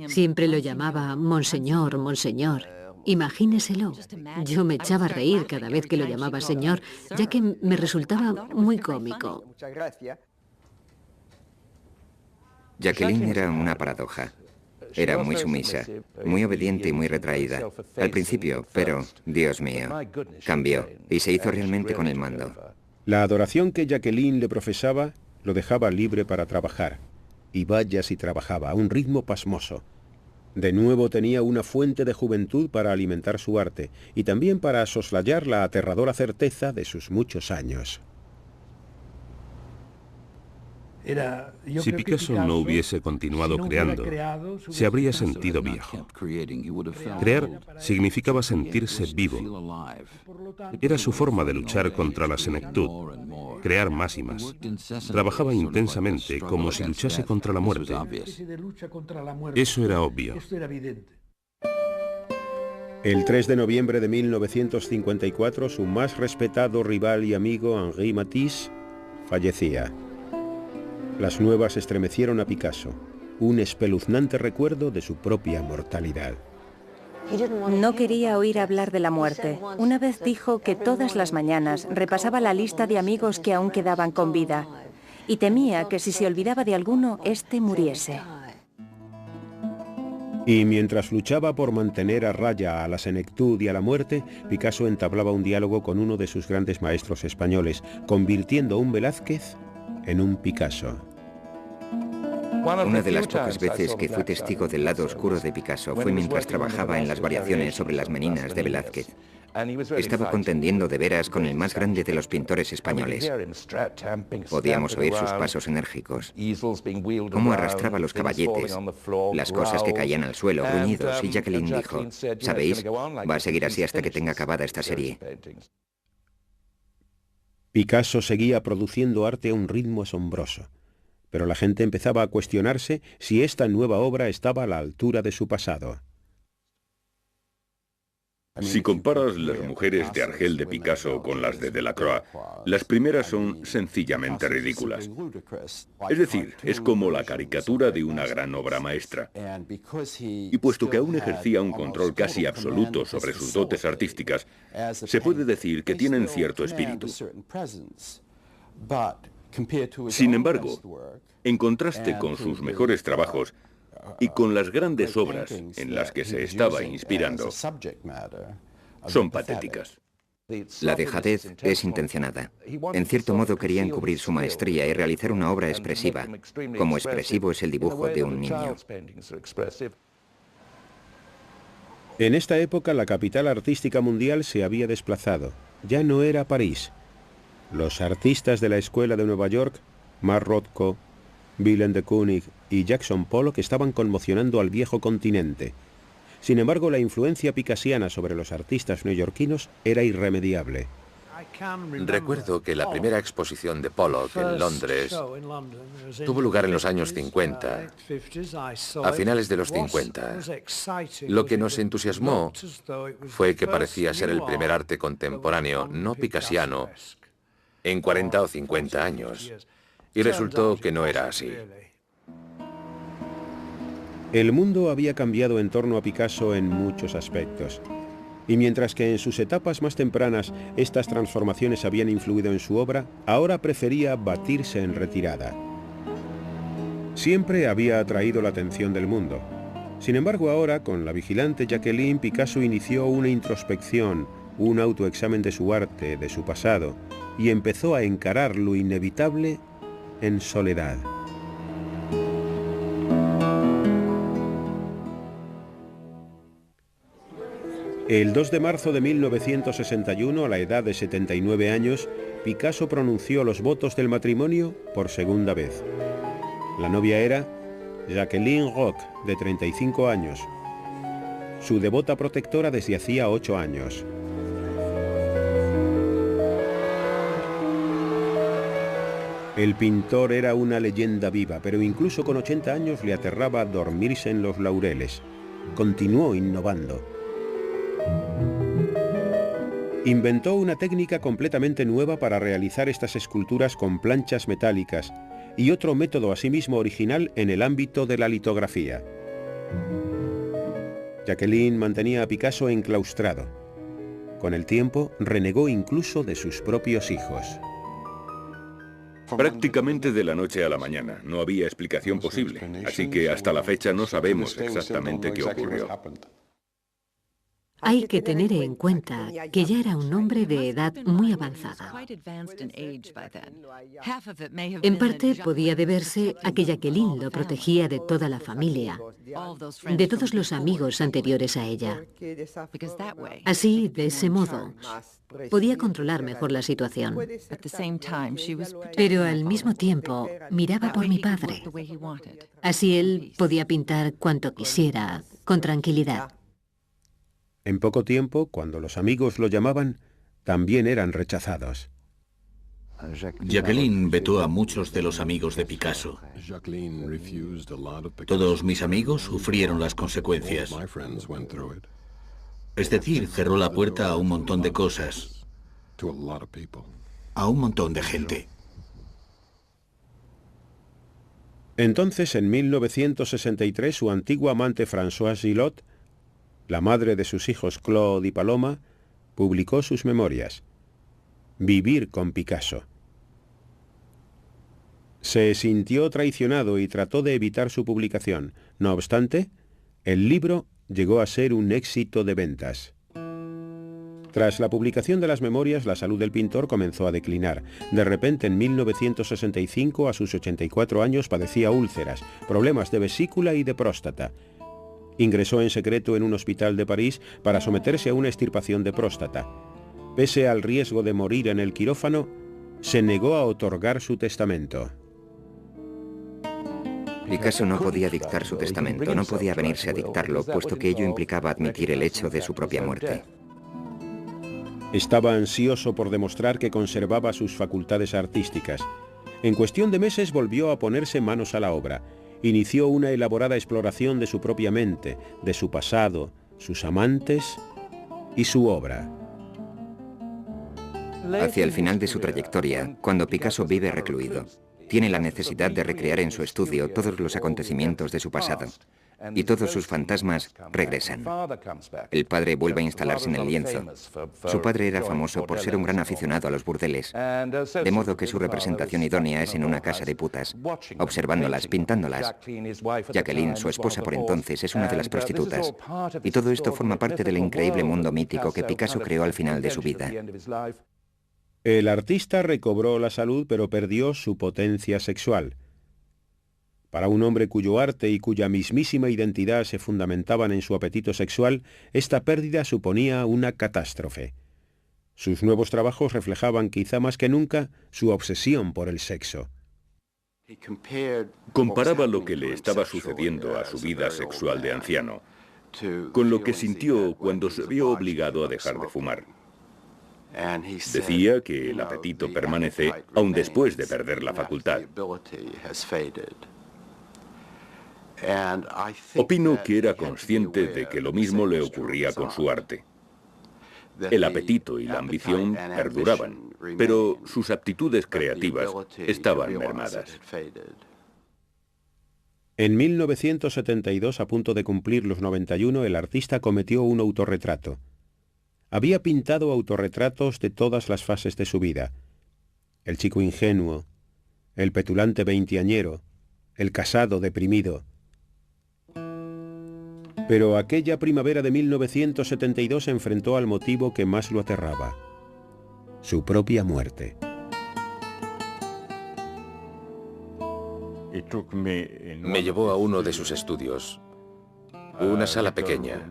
Siempre lo llamaba Monseñor, Monseñor. Imagíneselo. Yo me echaba a reír cada vez que lo llamaba señor, ya que me resultaba muy cómico. Jacqueline era una paradoja. Era muy sumisa, muy obediente y muy retraída. Al principio, pero, Dios mío, cambió y se hizo realmente con el mando. La adoración que Jacqueline le profesaba lo dejaba libre para trabajar. Y vaya si trabajaba, a un ritmo pasmoso. De nuevo tenía una fuente de juventud para alimentar su arte y también para soslayar la aterradora certeza de sus muchos años. Si Picasso no hubiese continuado creando, se habría sentido viejo. Crear significaba sentirse vivo. Era su forma de luchar contra la senectud, crear más y más. Trabajaba intensamente, como si luchase contra la muerte. Eso era obvio. El 3 de noviembre de 1954, su más respetado rival y amigo, Henri Matisse, fallecía. Las nuevas estremecieron a Picasso, un espeluznante recuerdo de su propia mortalidad. No quería oír hablar de la muerte. Una vez dijo que todas las mañanas repasaba la lista de amigos que aún quedaban con vida y temía que si se olvidaba de alguno, éste muriese. Y mientras luchaba por mantener a raya a la senectud y a la muerte, Picasso entablaba un diálogo con uno de sus grandes maestros españoles, convirtiendo un Velázquez en un Picasso. Una de las pocas veces que fui testigo del lado oscuro de Picasso fue mientras trabajaba en las variaciones sobre las Meninas de Velázquez. Estaba contendiendo de veras con el más grande de los pintores españoles. Podíamos oír sus pasos enérgicos, cómo arrastraba los caballetes, las cosas que caían al suelo, gruñidos, y Jacqueline dijo, ¿sabéis? Va a seguir así hasta que tenga acabada esta serie. Picasso seguía produciendo arte a un ritmo asombroso, pero la gente empezaba a cuestionarse si esta nueva obra estaba a la altura de su pasado. Si comparas las mujeres de Argel de Picasso con las de Delacroix, las primeras son sencillamente ridículas. Es decir, es como la caricatura de una gran obra maestra. Y puesto que aún ejercía un control casi absoluto sobre sus dotes artísticas, se puede decir que tienen cierto espíritu. Sin embargo, en contraste con sus mejores trabajos, y con las grandes obras en las que se estaba inspirando, son patéticas. La dejadez es intencionada. En cierto modo quería encubrir su maestría y realizar una obra expresiva, como expresivo es el dibujo de un niño. En esta época la capital artística mundial se había desplazado. Ya no era París. Los artistas de la Escuela de Nueva York, Mark Rothko, Willem de Kooning y Jackson Pollock estaban conmocionando al viejo continente. Sin embargo, la influencia picasiana sobre los artistas neoyorquinos era irremediable. Recuerdo que la primera exposición de Pollock en Londres tuvo lugar en los años 50, a finales de los 50. Lo que nos entusiasmó fue que parecía ser el primer arte contemporáneo no picasiano en 40 o 50 años. Y resultó que no era así. El mundo había cambiado en torno a Picasso en muchos aspectos. Y mientras que en sus etapas más tempranas estas transformaciones habían influido en su obra, ahora prefería batirse en retirada. Siempre había atraído la atención del mundo. Sin embargo, ahora, con la vigilante Jacqueline, Picasso inició una introspección, un autoexamen de su arte, de su pasado, y empezó a encarar lo inevitable en soledad. El 2 de marzo de 1961, a la edad de 79 años, Picasso pronunció los votos del matrimonio por segunda vez. La novia era Jacqueline Roch, de 35 años, su devota protectora desde hacía 8 años. El pintor era una leyenda viva, pero incluso con 80 años le aterraba dormirse en los laureles. Continuó innovando. Inventó una técnica completamente nueva para realizar estas esculturas con planchas metálicas y otro método asimismo original en el ámbito de la litografía. Jacqueline mantenía a Picasso enclaustrado. Con el tiempo, renegó incluso de sus propios hijos. Prácticamente de la noche a la mañana. No había explicación posible, así que hasta la fecha no sabemos exactamente qué ocurrió. Hay que tener en cuenta que ya era un hombre de edad muy avanzada. En parte podía deberse a que Jacqueline lo protegía de toda la familia, de todos los amigos anteriores a ella. Así, de ese modo, podía controlar mejor la situación. Pero al mismo tiempo, miraba por mi padre. Así él podía pintar cuanto quisiera, con tranquilidad. En poco tiempo, cuando los amigos lo llamaban, también eran rechazados. Jacqueline vetó a muchos de los amigos de Picasso. Todos mis amigos sufrieron las consecuencias. Es decir, cerró la puerta a un montón de cosas, a un montón de gente. Entonces, en 1963, su antigua amante Françoise Gillot, la madre de sus hijos Claude y Paloma, publicó sus memorias. Vivir con Picasso. Se sintió traicionado y trató de evitar su publicación. No obstante, el libro llegó a ser un éxito de ventas. Tras la publicación de las memorias, la salud del pintor comenzó a declinar. De repente, en 1965, a sus 84 años, padecía úlceras, problemas de vesícula y de próstata. Ingresó en secreto en un hospital de París para someterse a una extirpación de próstata. Pese al riesgo de morir en el quirófano, se negó a otorgar su testamento. Picasso no podía dictar su testamento, no podía venirse a dictarlo, puesto que ello implicaba admitir el hecho de su propia muerte. Estaba ansioso por demostrar que conservaba sus facultades artísticas. En cuestión de meses volvió a ponerse manos a la obra. Inició una elaborada exploración de su propia mente, de su pasado, sus amantes y su obra. Hacia el final de su trayectoria, cuando Picasso vive recluido, tiene la necesidad de recrear en su estudio todos los acontecimientos de su pasado, y todos sus fantasmas regresan. El padre vuelve a instalarse en el lienzo. Su padre era famoso por ser un gran aficionado a los burdeles, de modo que su representación idónea es en una casa de putas, observándolas, pintándolas. Jacqueline, su esposa por entonces, es una de las prostitutas. Y todo esto forma parte del increíble mundo mítico que Picasso creó al final de su vida. El artista recobró la salud, pero perdió su potencia sexual. Para un hombre cuyo arte y cuya mismísima identidad se fundamentaban en su apetito sexual, esta pérdida suponía una catástrofe. Sus nuevos trabajos reflejaban quizá más que nunca su obsesión por el sexo. Comparaba lo que le estaba sucediendo a su vida sexual de anciano con lo que sintió cuando se vio obligado a dejar de fumar. Decía que el apetito permanece aún después de perder la facultad. Opino que era consciente de que lo mismo le ocurría con su arte. El apetito y la ambición perduraban, pero sus aptitudes creativas estaban mermadas. En 1972, a punto de cumplir los 91, el artista cometió un autorretrato. Había pintado autorretratos de todas las fases de su vida. El chico ingenuo, el petulante veinteañero, el casado deprimido. Pero aquella primavera de 1972 se enfrentó al motivo que más lo aterraba: su propia muerte. Me llevó a uno de sus estudios, una sala pequeña.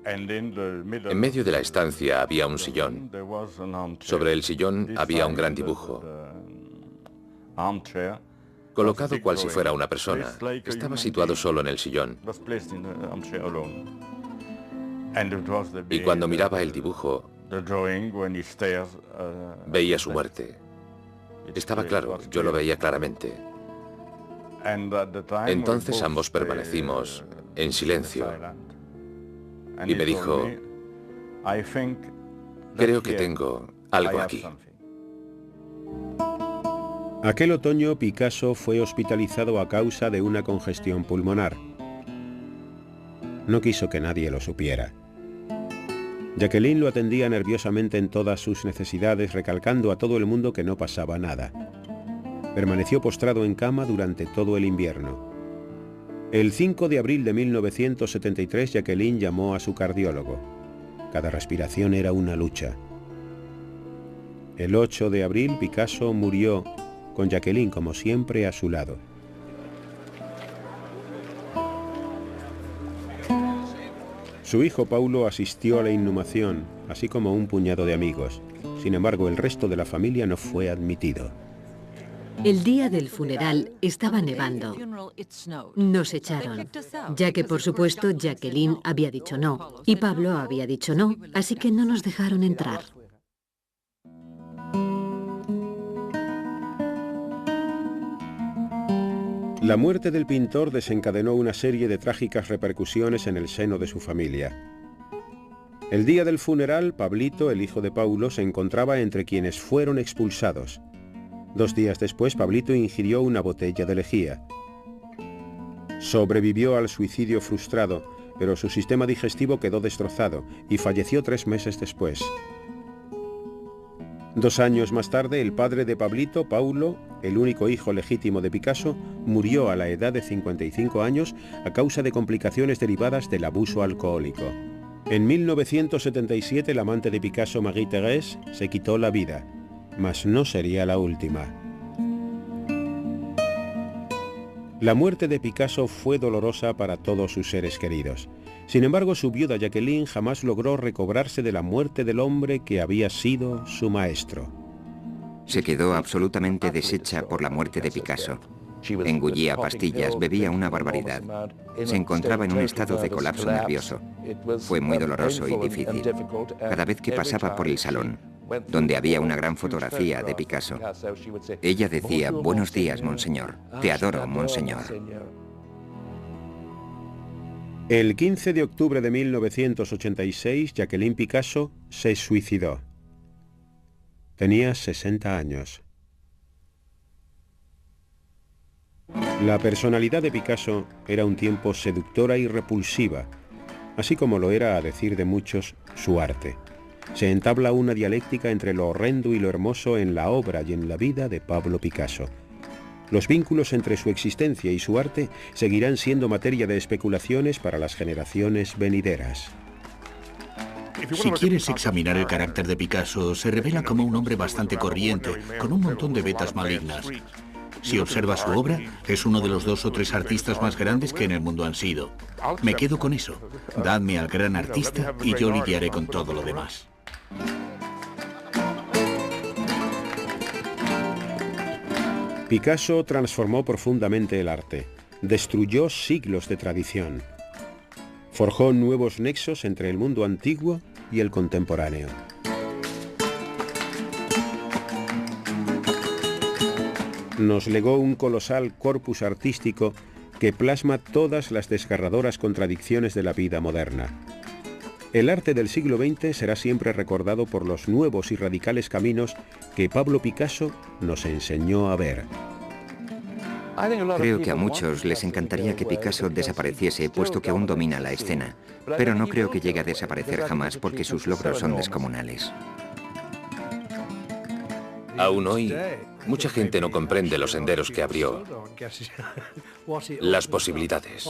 En medio de la estancia había un sillón. Sobre el sillón había un gran dibujo, colocado cual si fuera una persona. Estaba situado solo en el sillón. Y cuando miraba el dibujo, veía su muerte. Estaba claro, yo lo veía claramente. Entonces ambos permanecimos en silencio. Y me dijo, creo que tengo algo aquí. Aquel otoño, Picasso fue hospitalizado a causa de una congestión pulmonar. No quiso que nadie lo supiera. Jacqueline lo atendía nerviosamente en todas sus necesidades, recalcando a todo el mundo que no pasaba nada. Permaneció postrado en cama durante todo el invierno. El 5 de abril de 1973, Jacqueline llamó a su cardiólogo. Cada respiración era una lucha. El 8 de abril, Picasso murió, con Jacqueline, como siempre, a su lado. Su hijo Paulo asistió a la inhumación, así como un puñado de amigos. Sin embargo, el resto de la familia no fue admitido. El día del funeral estaba nevando. Nos echaron, ya que por supuesto Jacqueline había dicho no y Pablo había dicho no, así que no nos dejaron entrar. La muerte del pintor desencadenó una serie de trágicas repercusiones en el seno de su familia. El día del funeral, Pablito, el hijo de Paulo, se encontraba entre quienes fueron expulsados. 2 días después, Pablito ingirió una botella de lejía. Sobrevivió al suicidio frustrado, pero su sistema digestivo quedó destrozado y falleció 3 meses después. 2 años más tarde, el padre de Pablito, Paulo, el único hijo legítimo de Picasso, murió a la edad de 55 años a causa de complicaciones derivadas del abuso alcohólico. En 1977, la amante de Picasso, Marie-Thérèse, se quitó la vida, mas no sería la última. La muerte de Picasso fue dolorosa para todos sus seres queridos. Sin embargo, su viuda Jacqueline jamás logró recobrarse de la muerte del hombre que había sido su maestro. Se quedó absolutamente deshecha por la muerte de Picasso. Engullía pastillas, bebía una barbaridad. Se encontraba en un estado de colapso nervioso. Fue muy doloroso y difícil. Cada vez que pasaba por el salón, donde había una gran fotografía de Picasso, ella decía: «Buenos días, monseñor. Te adoro, monseñor». El 15 de octubre de 1986, Jacqueline Picasso se suicidó. Tenía 60 años. La personalidad de Picasso era un tiempo seductora y repulsiva, así como lo era, a decir de muchos, su arte. Se entabla una dialéctica entre lo horrendo y lo hermoso en la obra y en la vida de Pablo Picasso. Los vínculos entre su existencia y su arte seguirán siendo materia de especulaciones para las generaciones venideras. Si quieres examinar el carácter de Picasso, se revela como un hombre bastante corriente, con un montón de vetas malignas. Si observas su obra, es uno de los 2 o 3 artistas más grandes que en el mundo han sido. Me quedo con eso. Dadme al gran artista y yo lidiaré con todo lo demás. Picasso transformó profundamente el arte, destruyó siglos de tradición, forjó nuevos nexos entre el mundo antiguo y el contemporáneo. Nos legó un colosal corpus artístico que plasma todas las desgarradoras contradicciones de la vida moderna. El arte del siglo XX será siempre recordado por los nuevos y radicales caminos que Pablo Picasso nos enseñó a ver. Creo que a muchos les encantaría que Picasso desapareciese, puesto que aún domina la escena, pero no creo que llegue a desaparecer jamás porque sus logros son descomunales. Aún hoy, mucha gente no comprende los senderos que abrió, las posibilidades.